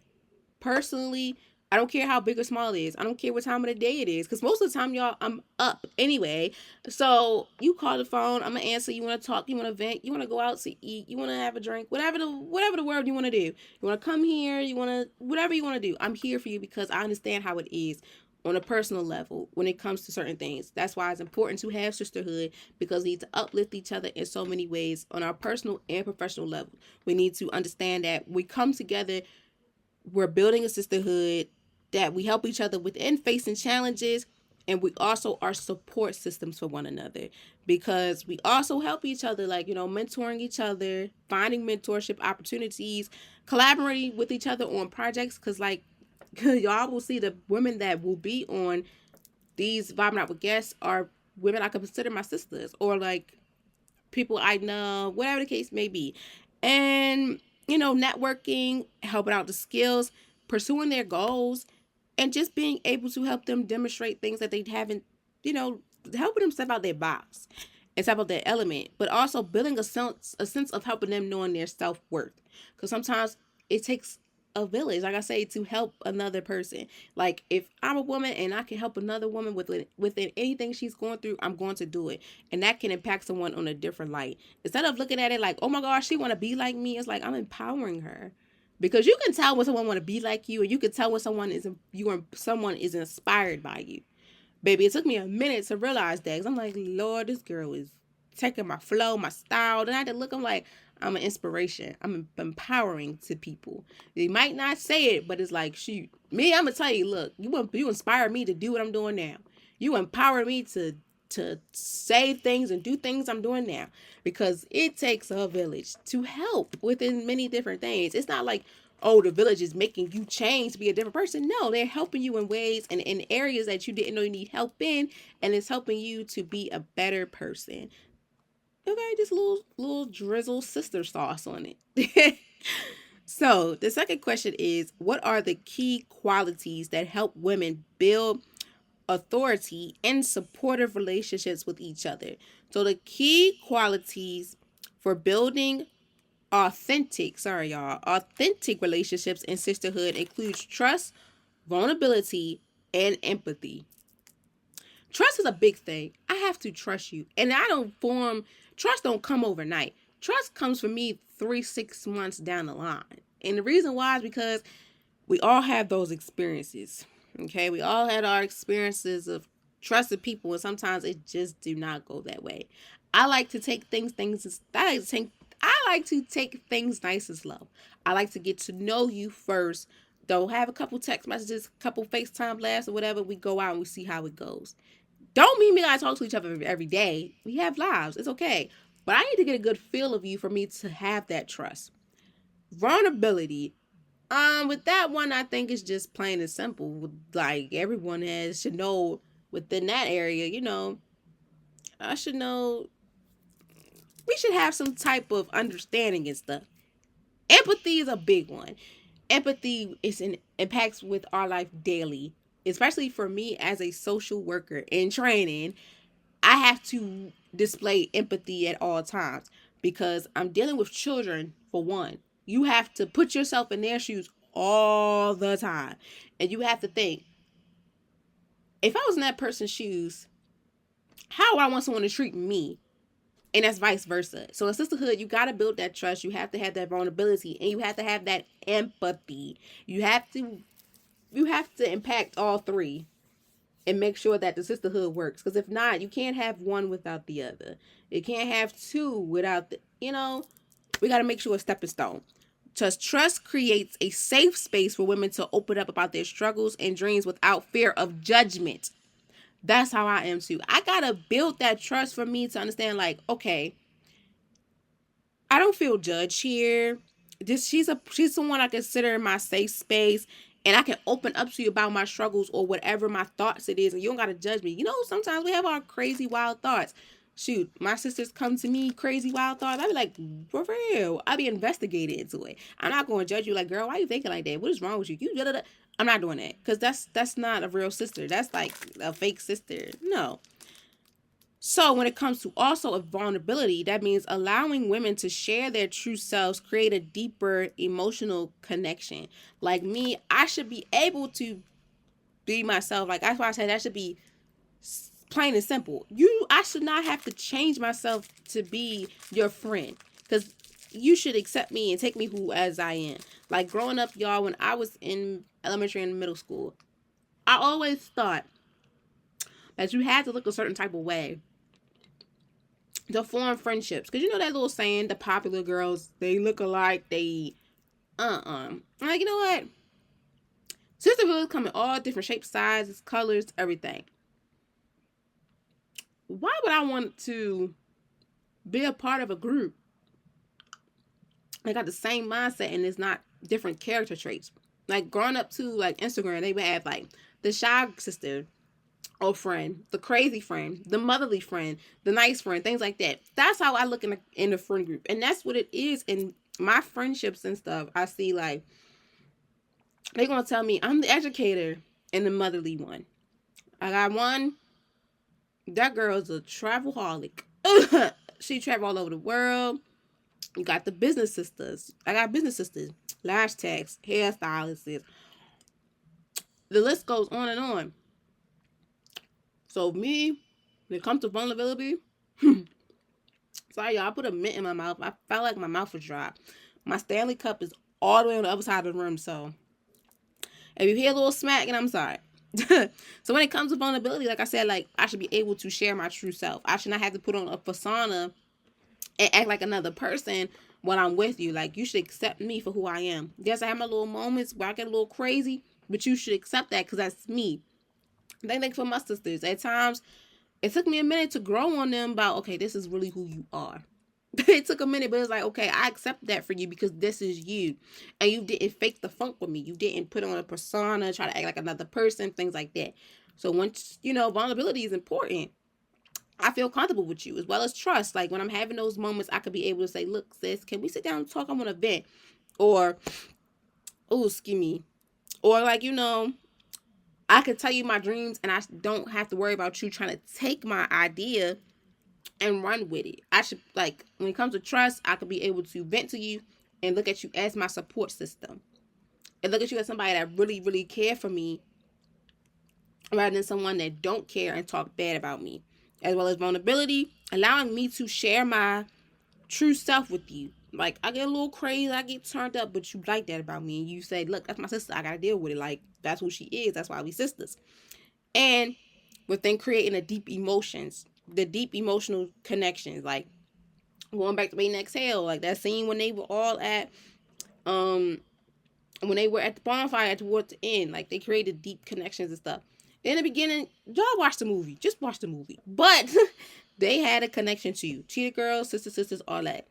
Personally, I don't care how big or small it is. I don't care what time of the day it is. Because most of the time, y'all, I'm up anyway. So you call the phone. I'm going to answer. You want to talk. You want to vent. You want to go out to eat. You want to have a drink. Whatever the word you want to do. You want to come here. You want to, whatever you want to do. I'm here for you because I understand how it is on a personal level when it comes to certain things. That's why it's important to have sisterhood, because we need to uplift each other in so many ways on our personal and professional level. We need to understand that we come together. We're building a sisterhood, that we help each other within facing challenges, and we also are support systems for one another, because we also help each other, like, mentoring each other, finding mentorship opportunities, collaborating with each other on projects, because like y'all will see the women that will be on these Vibing Out with Guests are women I could consider my sisters, or like people I know, whatever the case may be. And networking, helping out the skills, pursuing their goals, and just being able to help them demonstrate things that they haven't, helping them step out their box and step out their element, but also building a sense of helping them knowing their self-worth. Because sometimes it takes a village, like I say, to help another person. Like, if I'm a woman and I can help another woman within anything she's going through, I'm going to do it. And that can impact someone on a different light. Instead of looking at it like, oh my gosh, she want to be like me, it's like, I'm empowering her. Because you can tell when someone want to be like you, and you can tell when someone is inspired by you. Baby, it took me a minute to realize that, because I'm like, Lord, this girl is taking my flow, my style. Then I had to look, I'm like, I'm an inspiration. I'm empowering to people. They might not say it, but it's like, shoot, me, I'm going to tell you, look, you inspire me to do what I'm doing now. You empower me to say things and do things I'm doing now, because it takes a village to help within many different things. It's not like oh, the village is making you change to be a different person. No, they're helping you in ways and in areas that you didn't know you need help in, and it's helping you to be a better person. Okay, just a little drizzle sister sauce on it. So the second question is, what are the key qualities that help women build authority and supportive relationships with each other? So the key qualities for building authentic relationships in sisterhood includes trust, vulnerability, and empathy. Trust is a big thing. I have to trust you. And trust don't come overnight. Trust comes for me 3-6 months down the line. And the reason why is because we all have those experiences. Okay, we all had our experiences of trusted people, and sometimes it just do not go that way. I like to take things nice and slow. I like to get to know you first. Though have a couple text messages, a couple FaceTime blasts or whatever. We go out and we see how it goes. Don't mean we gotta talk to each other every day. We have lives. It's okay. But I need to get a good feel of you for me to have that trust. Vulnerability. With that one, I think it's just plain and simple. Like everyone should know within that area, I should know we should have some type of understanding and stuff. Empathy is a big one. Empathy impacts with our life daily, especially for me as a social worker in training. I have to display empathy at all times because I'm dealing with children, for one. You have to put yourself in their shoes all the time. And you have to think, if I was in that person's shoes, how would I want someone to treat me? And that's vice versa. So in sisterhood, you got to build that trust. You have to have that vulnerability, and you have to have that empathy. You have to impact all three and make sure that the sisterhood works. Because if not, you can't have one without the other. You can't have two without we got to make sure it's stepping stone. Just trust creates a safe space for women to open up about their struggles and dreams without fear of judgment. That's how I am too. I got to build that trust for me to understand, like, okay, I don't feel judged here. She's someone I consider my safe space, and I can open up to you about my struggles or whatever my thoughts it is, and you don't gotta judge me. Sometimes we have our crazy wild thoughts. Shoot, my sisters come to me crazy wild thoughts. I be like, for real. I be investigating into it. I'm not going to judge you like, girl, why you thinking like that? What is wrong with you? I'm not doing that because that's not a real sister. That's like a fake sister. No. So when it comes to also a vulnerability, that means allowing women to share their true selves, create a deeper emotional connection. Like me, I should be able to be myself. Like that's why I said that should be plain and simple. I should not have to change myself to be your friend, because you should accept me and take me who as I am. Like growing up, y'all, when I was in elementary and middle school, I always thought that you had to look a certain type of way to form friendships. Because that little saying, the popular girls, they look alike, they I'm like, you know what? Sisterhood come in all different shapes, sizes, colors, everything. Why would I want to be a part of a group that got the same mindset and it's not different character traits? Like growing up too, like Instagram, they would have like the shy sister or friend, the crazy friend, the motherly friend, the nice friend, things like that. That's how I look in the friend group. And that's what it is in my friendships and stuff. I see like they're going to tell me I'm the educator and the motherly one. I got one. That girl's a travelholic. She travel all over the world. You got the business sisters. I got business sisters. Lash techs, hairstylists. The list goes on and on. So me, when it comes to vulnerability, sorry y'all, I put a mint in my mouth. I felt like my mouth was dry. My Stanley cup is all the way on the other side of the room, so if you hear a little smacking, I'm sorry. So when it comes to vulnerability, like I said, like I should be able to share my true self. I should not have to put on a persona and act like another person when I'm with you. Like you should accept me for who I am. Yes, I have my little moments where I get a little crazy, but you should accept that because that's me. Think for my sisters. At times, it took me a minute to grow on them about, okay, this is really who you are. It took a minute, but it's like, okay, I accept that for you because this is you. And you didn't fake the funk with me. You didn't put on a persona, try to act like another person, things like that. So once, vulnerability is important. I feel comfortable with you as well as trust. Like when I'm having those moments, I could be able to say, look, sis, can we sit down and talk? I want to vent. Or, oh, excuse me. Or like, I could tell you my dreams and I don't have to worry about you trying to take my idea and run with it. I should, like, when it comes to trust, I could be able to vent to you and look at you as my support system. And look at you as somebody that really, really care for me rather than someone that don't care and talk bad about me. As well as vulnerability, allowing me to share my true self with you. Like, I get a little crazy, I get turned up, but you like that about me. And you say, look, that's my sister, I gotta deal with it. Like, that's who she is, that's why we sisters. And within creating the deep emotional connections, like going back to Wait and Exhale, like that scene when they were all at when they were at the bonfire towards the end, like they created deep connections and stuff. In the beginning, y'all watch the movie, just watch the movie, but they had a connection to you. Cheetah Girls, sisters, all that.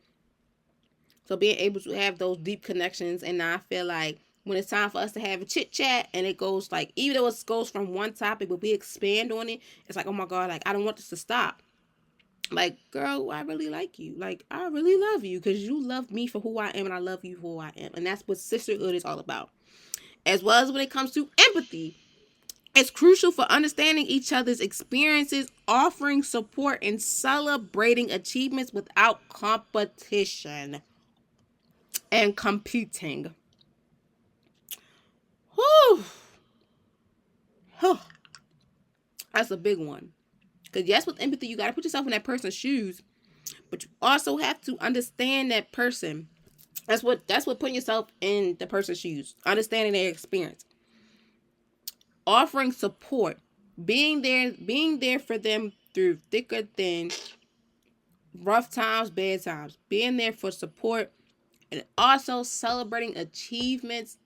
So being able to have those deep connections, and now I feel like when it's time for us to have a chit chat, and it goes like, even though it goes from one topic, but we expand on it, it's like, oh my god, like I don't want this to stop. Like, girl, I really like you. Like, I really love you because you love me for who I am and I love you for who I am. And that's what sisterhood is all about. As well as when it comes to empathy, it's crucial for understanding each other's experiences, offering support, and celebrating achievements without competition and competing. Whew. That's a big one. Because yes, with empathy, you got to put yourself in that person's shoes, but you also have to understand that person. That's what putting yourself in the person's shoes, understanding their experience, offering support, being there for them through thick or thin, rough times, bad times, being there for support, and also celebrating achievements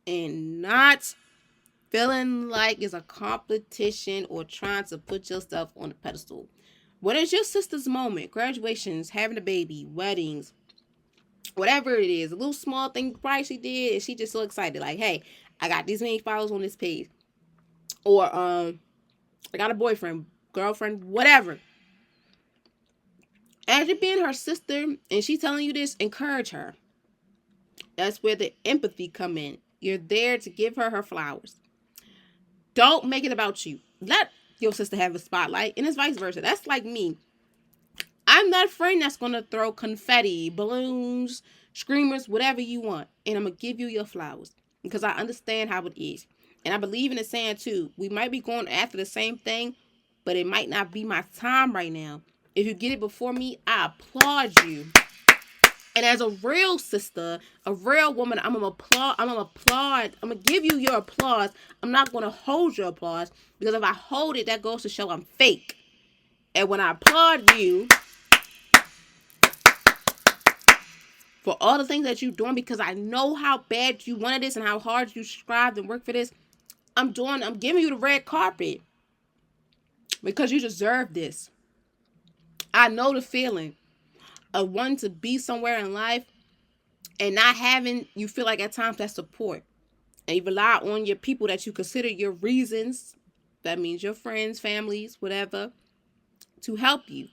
and not feeling like it's a competition or trying to put yourself on a pedestal. What is your sister's moment? Graduations, having a baby, weddings, whatever it is, a little small thing probably she did, and she just so excited, like, hey, I got these many followers on this page, or I got a boyfriend, girlfriend, whatever. As you being her sister and she telling you this, encourage her. That's where the empathy come in. You're there to give her flowers. Don't make it about you. Let your sister have a spotlight, and it's vice versa. That's like me. I'm that friend that's going to throw confetti, balloons, screamers, whatever you want. And I'm going to give you your flowers because I understand how it is. And I believe in the saying too. We might be going after the same thing, but it might not be my time right now. If you get it before me, I applaud you. And as a real sister, a real woman, I'm gonna applaud. I'm gonna give you your applause. I'm not gonna hold your applause because if I hold it, that goes to show I'm fake. And when I applaud you for all the things that you're doing, because I know how bad you wanted this and how hard you strived and worked for this, I'm giving you the red carpet because you deserve this. I know the feeling of wanting to be somewhere in life and not having, you feel like at times that support. And you rely on your people that you consider your reasons, that means your friends, families, whatever, to help you.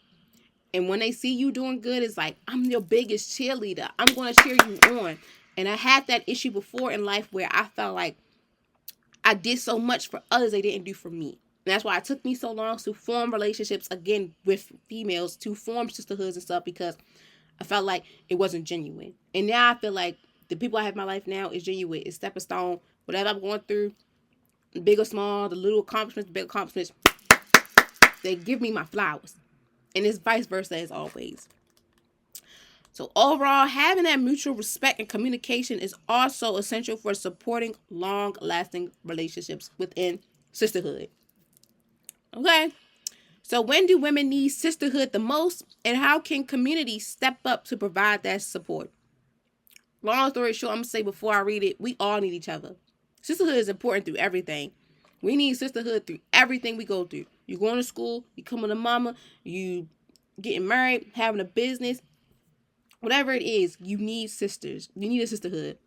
And when they see you doing good, it's like, I'm your biggest cheerleader. I'm going to cheer you on. And I had that issue before in life where I felt like I did so much for others they didn't do for me. And that's why it took me so long to form relationships again with females, to form sisterhoods and stuff, because I felt like it wasn't genuine. And now I feel like the people I have in my life now is genuine. It's stepping stone. Whatever I'm going through, big or small, the little accomplishments, the big accomplishments, they give me my flowers. And it's vice versa as always. So overall, having that mutual respect and communication is also essential for supporting long-lasting relationships within sisterhood. Okay? So when do women need sisterhood the most, and how can communities step up to provide that support? Long story short, I'm going to say before I read it, we all need each other. Sisterhood is important through everything. We need sisterhood through everything we go through. You going to school, you coming to mama, you getting married, having a business. Whatever it is, you need sisters. You need a sisterhood.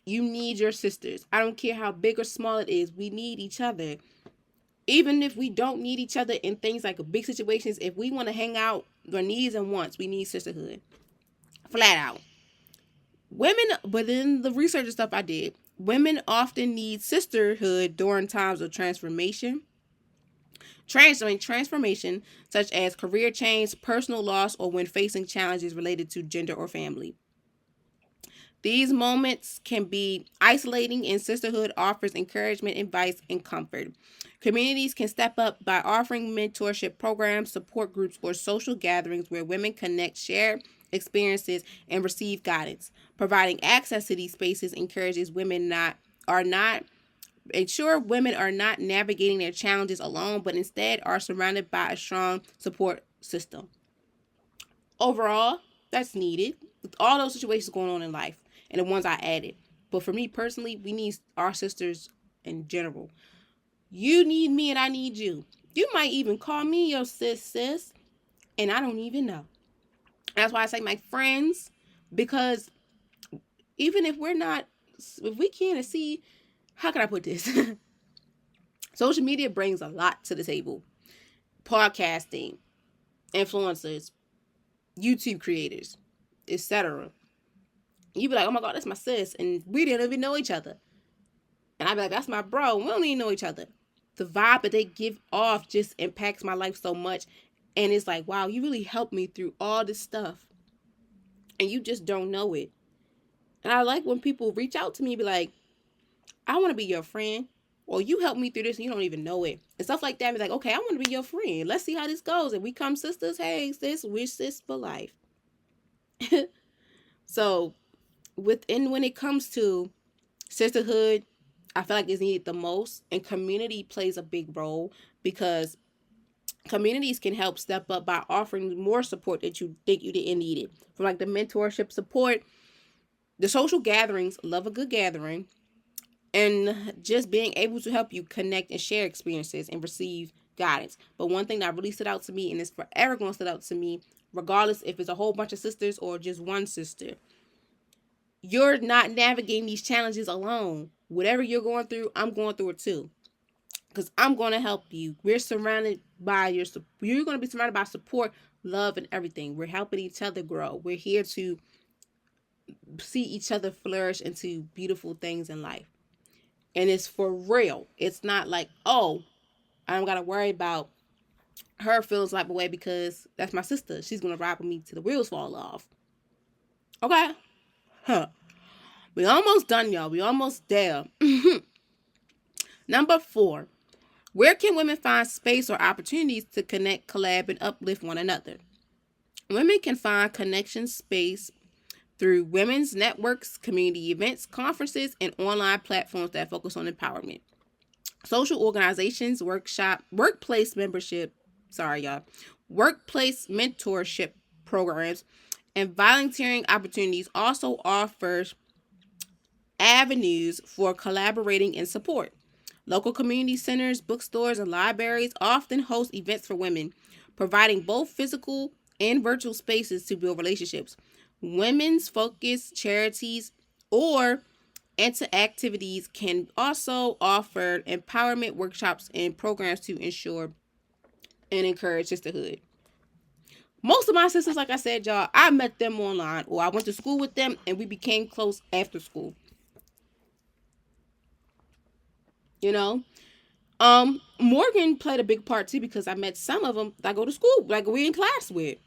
You need your sisters. I don't care how big or small it is. We need each other. Even if we don't need each other in things like big situations, if we want to hang out, our needs and wants, we need sisterhood. Flat out. Women, but in the research and stuff I did, women often need sisterhood during times of transformation, transformation such as career change, personal loss, or when facing challenges related to gender or family. These moments can be isolating, and sisterhood offers encouragement, advice, and comfort. Communities can step up by offering mentorship programs, support groups, or social gatherings where women connect, share experiences, and receive guidance. Providing access to these spaces encourages women not are not ensure women are not navigating their challenges alone, but instead are surrounded by a strong support system. Overall, that's needed with all those situations going on in life and the ones I added. But for me personally, we need our sisters in general. You need me and I need you. You might even call me your sis, and I don't even know. That's why I say my friends, because even if we're not, if we can't see, how can I put this? Social media brings a lot to the table. Podcasting, influencers, YouTube creators, etc. You be like, oh my God, that's my sis, and we didn't even know each other. And I be like, that's my bro. We don't even know each other. The vibe that they give off just impacts my life so much. And it's like, wow, you really helped me through all this stuff. And you just don't know it. And I like when people reach out to me and be like, I want to be your friend. Or you helped me through this and you don't even know it. And stuff like that. Be like, okay, I want to be your friend. Let's see how this goes. If we come sisters, hey, sis, we're sis for life. So when it comes to sisterhood, I feel like it's needed the most, and community plays a big role because communities can help step up by offering more support that you think you didn't need it. From like the mentorship support, the social gatherings, love a good gathering, and just being able to help you connect and share experiences and receive guidance. But one thing that really stood out to me, and it's forever going to stood out to me, regardless if it's a whole bunch of sisters or just one sister, you're not navigating these challenges alone. Whatever you're going through, I'm going through it too. Because I'm going to help you. You're going to be surrounded by support, love, and everything. We're helping each other grow. We're here to see each other flourish into beautiful things in life. And it's for real. It's not like, oh, I don't got to worry about her feels like a way because that's my sister. She's going to ride with me till the wheels fall off. Okay? Huh. We almost done, y'all. We almost there. Number 4. Where can women find space or opportunities to connect, collab, and uplift one another? Women can find connection space through women's networks, community events, conferences, and online platforms that focus on empowerment. Social organizations, workplace mentorship programs, and volunteering opportunities also offers avenues for collaborating and support. Local community centers, bookstores, and libraries often host events for women, providing both physical and virtual spaces to build relationships. Women's focused charities or activities can also offer empowerment workshops and programs to ensure and encourage sisterhood. Most of my sisters, like I said, y'all, I met them online or I went to school with them and we became close after school. You know? Morgan played a big part too because I met some of them that I go to school, like we in class with.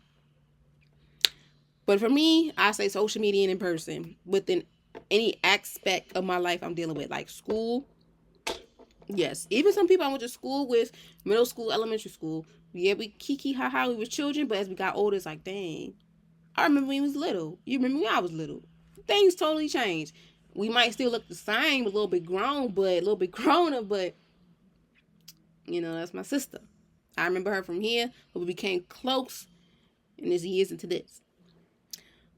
But for me, I say social media and in person within any aspect of my life I'm dealing with, like school. Yes, even some people I went to school with, middle school, elementary school. Yeah, we kiki ha ha, we were children, but as we got older, it's like, dang, I remember when we was little. You remember when I was little. Things totally changed. We might still look the same, a little bit grown, but a little bit grown up, but you know, that's my sister. I remember her from here, but we became close, and there's years into this.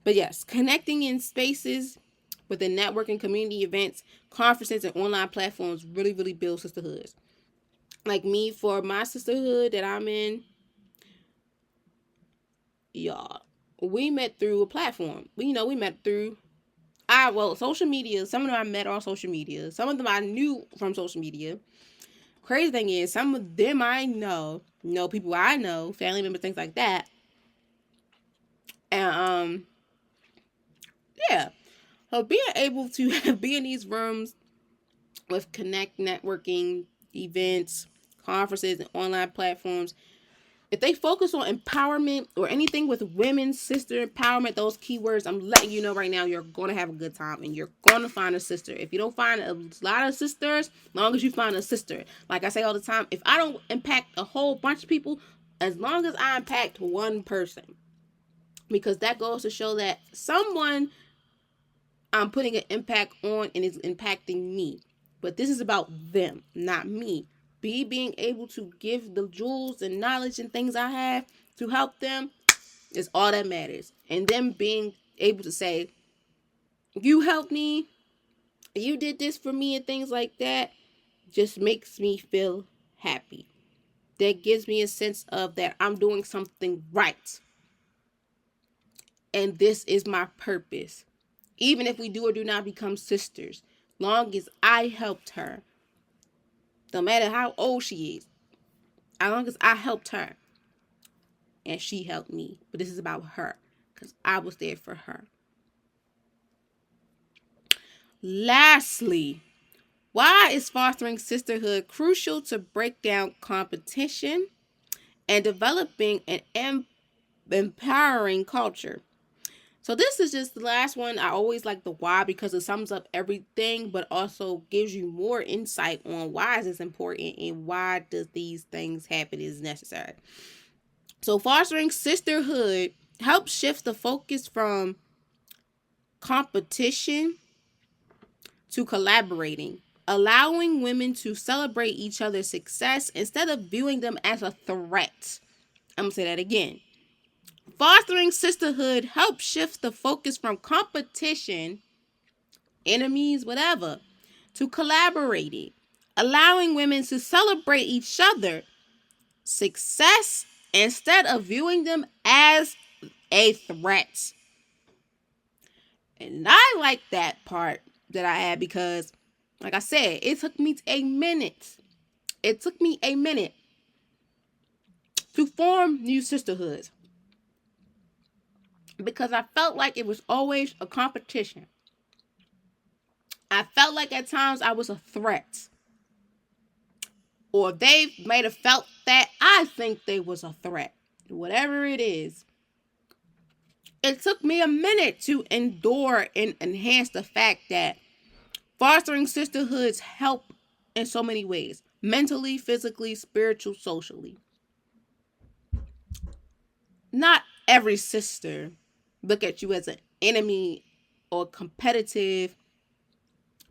But yes, connecting in spaces within networking, community events, conferences, and online platforms really, really build sisterhoods. Like me, for my sisterhood that I'm in, y'all, we met through a platform. We met through social media. Some of them I met on social media. Some of them I knew from social media. Crazy thing is, some of them I know people I know, family members, things like that. And yeah. So being able to be in these rooms with connect networking, events, conferences, and online platforms, if they focus on empowerment or anything with women, sister empowerment, those keywords, I'm letting you know right now, you're going to have a good time and you're going to find a sister. If you don't find a lot of sisters, as long as you find a sister. Like I say all the time, if I don't impact a whole bunch of people, as long as I impact one person, because that goes to show that someone I'm putting an impact on and is impacting me. But this is about them, not me. Being able to give the jewels and knowledge and things I have to help them is all that matters. And them being able to say, you helped me, you did this for me, and things like that, just makes me feel happy. That gives me a sense of that I'm doing something right. And this is my purpose. Even if we do or do not become sisters, long as I helped her, no matter how old she is, as long as I helped her and she helped me. But this is about her because I was there for her. Lastly, why is fostering sisterhood crucial to break down competition and developing an empowering culture? So this is just the last one. I always like the why because it sums up everything, but also gives you more insight on why is this important and why does these things happen is necessary. So fostering sisterhood helps shift the focus from competition to collaborating, allowing women to celebrate each other's success instead of viewing them as a threat. I'm going to say that again. Fostering sisterhood helps shift the focus from competition, enemies, whatever, to collaborating, allowing women to celebrate each other's success instead of viewing them as a threat. And I like that part that I had because, like I said, it took me a minute. It took me a minute to form new sisterhoods because I felt like it was always a competition. I felt like at times I was a threat. Or they might have felt that I think they was a threat. Whatever it is. It took me a minute to endure and enhance the fact that fostering sisterhoods help in so many ways. Mentally, physically, spiritual, socially. Not every sister look at you as an enemy or competitive,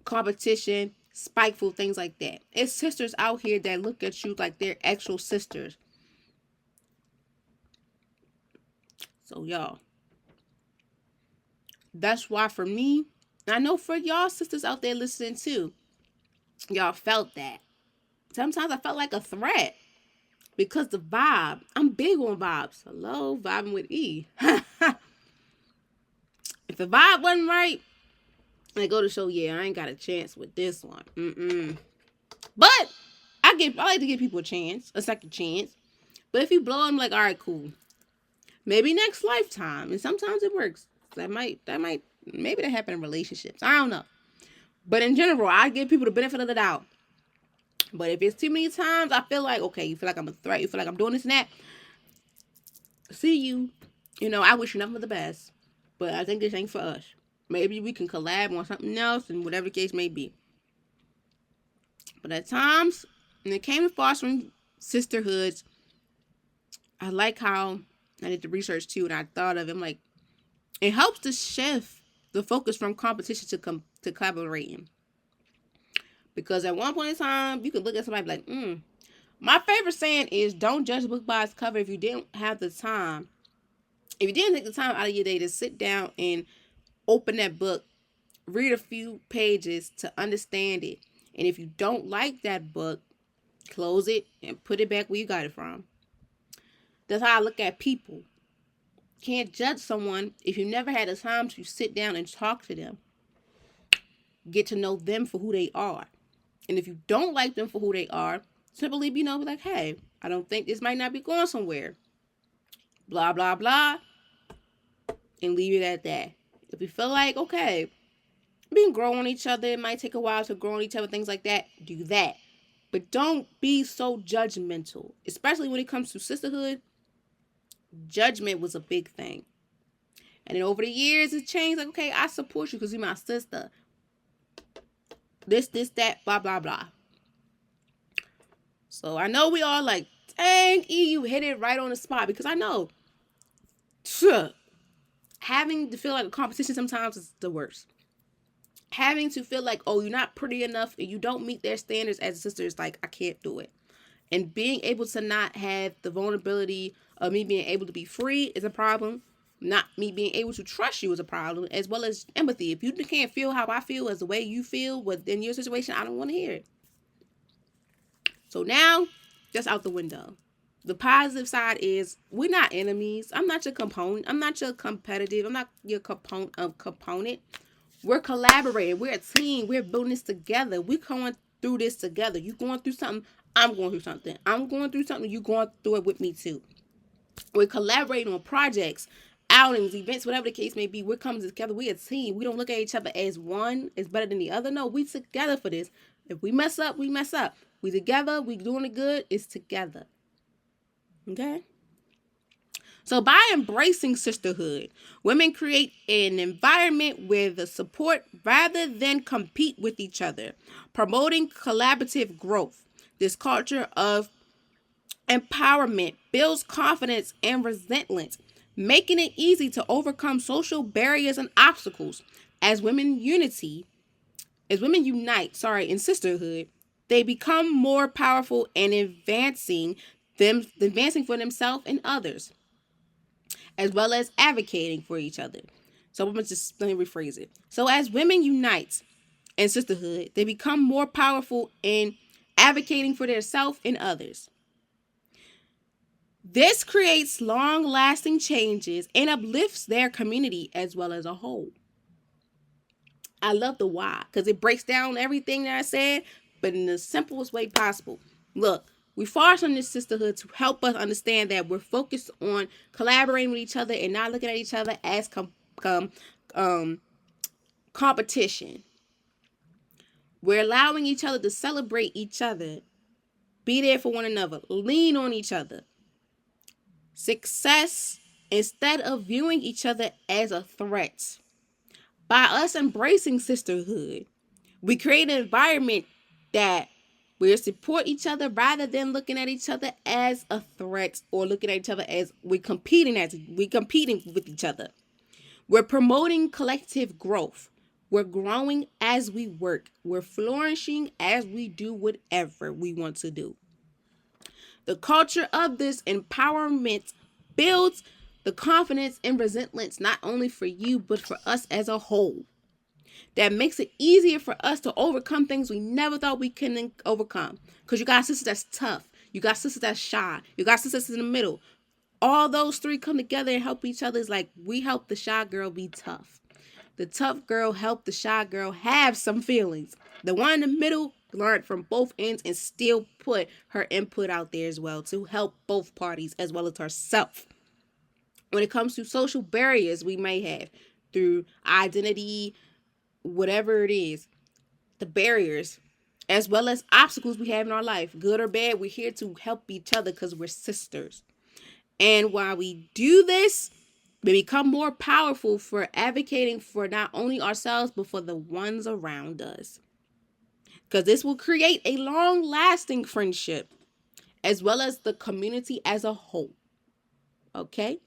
competition, spiteful, things like that. It's sisters out here that look at you like they're actual sisters. So y'all, that's why for me, I know for y'all sisters out there listening too, y'all felt that. Sometimes I felt like a threat because the vibe, I'm big on vibes. Hello, vibing with E. If the vibe wasn't right, I go to show, yeah, I ain't got a chance with this one. But I like to give people a second chance. But if you blow, I'm like, all right, cool. Maybe next lifetime. And sometimes it works. Maybe that happened in relationships. I don't know. But in general, I give people the benefit of the doubt. But if it's too many times, I feel like, okay, you feel like I'm a threat. You feel like I'm doing this and that. See you. I wish you nothing but the best. But I think this ain't for us. Maybe we can collab on something else and whatever the case may be. But at times, when it came to fostering sisterhoods, I like how I did the research too, and I thought of it. I'm like, it helps to shift the focus from competition to collaborating. Because at one point in time, you could look at somebody and be like, My favorite saying is, don't judge a book by its cover if you didn't have the time. If you didn't take the time out of your day to sit down and open that book, read a few pages to understand it. And if you don't like that book, close it and put it back where you got it from. That's how I look at people. Can't judge someone if you never had the time to sit down and talk to them. Get to know them for who they are. And if you don't like them for who they are, simply, be like, hey, I don't think this might not be going somewhere. Blah, blah, blah. And leave it at that. If you feel like, okay, we can grow on each other, it might take a while to grow on each other, things like that, do that. But don't be so judgmental, especially when it comes to sisterhood. Judgment was a big thing. And then over the years, it changed. Like, okay, I support you because you're my sister. This, that, blah, blah, blah. So I know we all like, dang, E, you hit it right on the spot. Because I know, having to feel like a competition sometimes is the worst. Having to feel like, oh, you're not pretty enough and you don't meet their standards as a sister is like, I can't do it. And being able to not have the vulnerability of me being able to be free is a problem. Not me being able to trust you is a problem, as well as empathy. If you can't feel how I feel as the way you feel within your situation, I don't want to hear it. So now, just out the window. The positive side is we're not enemies. I'm not your component. I'm not your competitive. I'm not your component. We're collaborating. We're a team. We're building this together. We're going through this together. You going through something. I'm going through something. I'm going through something. You going through it with me too. We're collaborating on projects, outings, events, whatever the case may be. We're coming together. We're a team. We don't look at each other as one is better than the other. No, we together for this. If we mess up, we mess up. We together. We doing it good. It's together. Okay? So by embracing sisterhood, women create an environment where the support rather than compete with each other, promoting collaborative growth. This culture of empowerment builds confidence and resilience, making it easy to overcome social barriers and obstacles. As women unite, in sisterhood, they become more powerful and advancing for themselves and others, as well as advocating for each other. So let me rephrase it. So as women unite in sisterhood, they become more powerful in advocating for themselves and others. This creates long-lasting changes and uplifts their community as well as a whole. I love the why because it breaks down everything that I said, but in the simplest way possible. Look, we focus on this sisterhood to help us understand that we're focused on collaborating with each other and not looking at each other as competition. We're allowing each other to celebrate each other, be there for one another, lean on each other. Success instead of viewing each other as a threat. By us embracing sisterhood, we create an environment that we support each other rather than looking at each other as a threat or looking at each other as we're competing with each other. We're promoting collective growth. We're growing as we work. We're flourishing as we do whatever we want to do. The culture of this empowerment builds the confidence and resilience not only for you, but for us as a whole. That makes it easier for us to overcome things we never thought we couldn't overcome. Because you got sisters that's tough. You got sisters that's shy. You got sisters in the middle. All those three come together and help each other. It's like we help the shy girl be tough. The tough girl helped the shy girl have some feelings. The one in the middle learned from both ends and still put her input out there as well to help both parties as well as herself. When it comes to social barriers we may have through identity, whatever it is, the barriers, as well as obstacles we have in our life, good or bad, we're here to help each other because we're sisters. And while we do this, we become more powerful for advocating for not only ourselves, but for the ones around us. Because this will create a long-lasting friendship, as well as the community as a whole. Okay?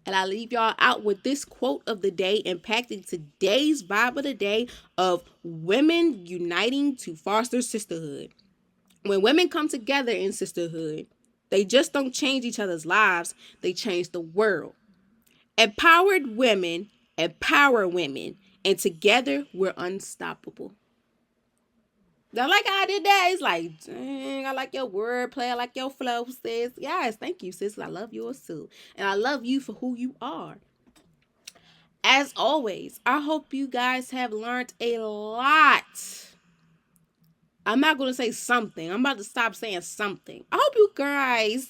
And I leave y'all out with this quote of the day, impacting today's vibe of the day of women uniting to foster sisterhood. When women come together in sisterhood, they just don't change each other's lives, they change the world. Empowered women empower women, and together we're unstoppable. I like how I did that. It's like, dang, I like your wordplay. I like your flow, sis. Yes, thank you, sis. I love yours too. And I love you for who you are. As always, I hope you guys have learned a lot. I'm not going to say something. I'm about to stop saying something. I hope you guys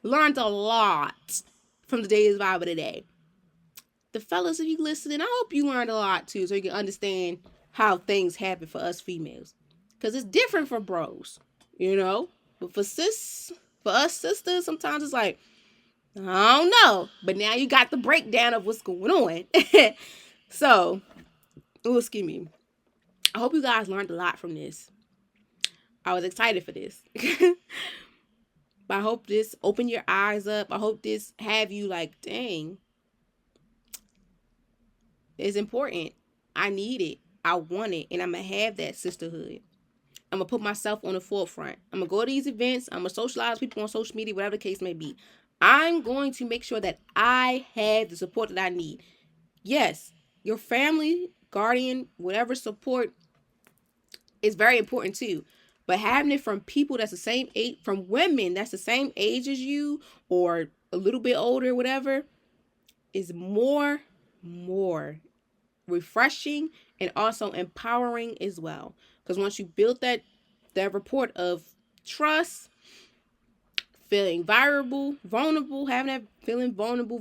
learned a lot from today's Bible today. The fellas, if you listening, I hope you learned a lot too, so you can understand how things happen for us females. Because it's different for bros, you know? But for us sisters, sometimes it's like, I don't know. But now you got the breakdown of what's going on. So, excuse me. I hope you guys learned a lot from this. I was excited for this. But I hope this open your eyes up. I hope this have you like, dang, it's important. I need it. I want it. And I'm going to have that sisterhood. I'm going to put myself on the forefront. I'm going to go to these events. I'm going to socialize with people on social media, whatever the case may be. I'm going to make sure that I have the support that I need. Yes, your family, guardian, whatever support is very important too. But having it from people that's the same age, from women that's the same age as you or a little bit older, whatever, is more refreshing and also empowering as well. Because once you build that rapport of trust, feeling vulnerable, having that feeling vulnerable,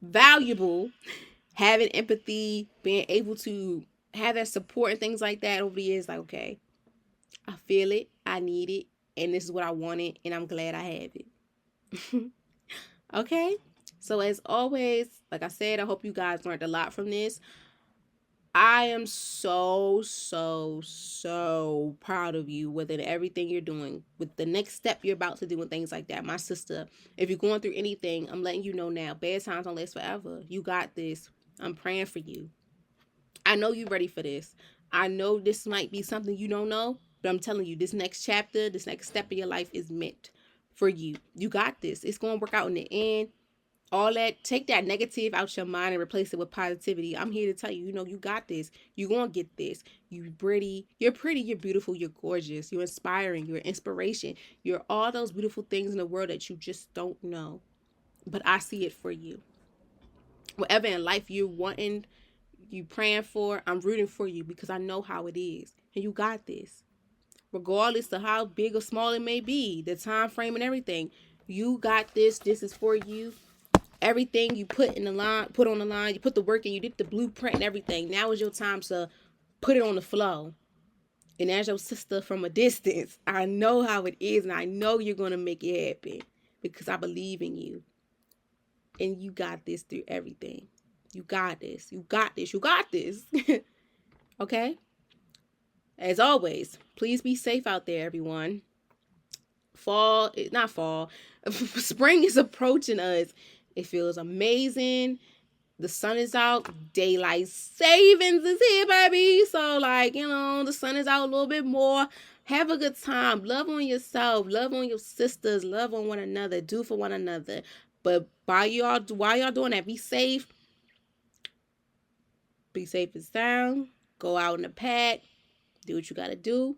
valuable, having empathy, being able to have that support and things like that over the years, like, okay, I feel it, I need it, and this is what I wanted, and I'm glad I have it. Okay? So as always, like I said, I hope you guys learned a lot from this. I am so proud of you with everything you're doing, with the next step you're about to do and things like that. My sister, if you're going through anything, I'm letting you know now, bad times don't last forever. You got this. I'm praying for you. I know you're ready for this. I know this might be something you don't know, but I'm telling you, this next chapter, this next step in your life is meant for you. You got this. It's going to work out in the end. All that, take that negative out your mind and replace it with positivity. I'm here to tell you, you got this. You're going to get this. You're pretty, you're beautiful, you're gorgeous, you're inspiring, you're inspiration. You're all those beautiful things in the world that you just don't know. But I see it for you. Whatever in life you're wanting, you praying for, I'm rooting for you because I know how it is. And you got this. Regardless of how big or small it may be, the time frame and everything, you got this. This is for you. Everything you put on the line, you put the work in, you did the blueprint and everything. Now is your time to put it on the flow. And as your sister from a distance, I know how it is, and I know you're going to make it happen because I believe in you. And you got this through everything. You got this. You got this. You got this. Okay? As always, please be safe out there, everyone. Spring is approaching us. It feels amazing. The sun is out. Daylight savings is here, baby. So, the sun is out a little bit more. Have a good time. Love on yourself. Love on your sisters. Love on one another. Do for one another. But while y'all doing that, be safe. Be safe and sound. Go out in the pack. Do what you got to do.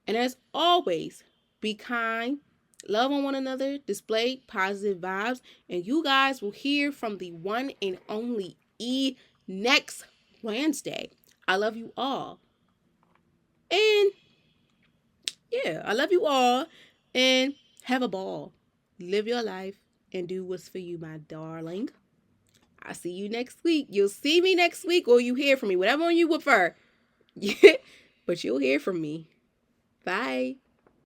And as always, be kind. Love on one another, display positive vibes, and you guys will hear from the one and only E next Wednesday. I love you all. And yeah, I love you all. And have a ball. Live your life and do what's for you, my darling. I'll see you next week. You'll see me next week or you hear from me, whatever one you prefer. But you'll hear from me. Bye.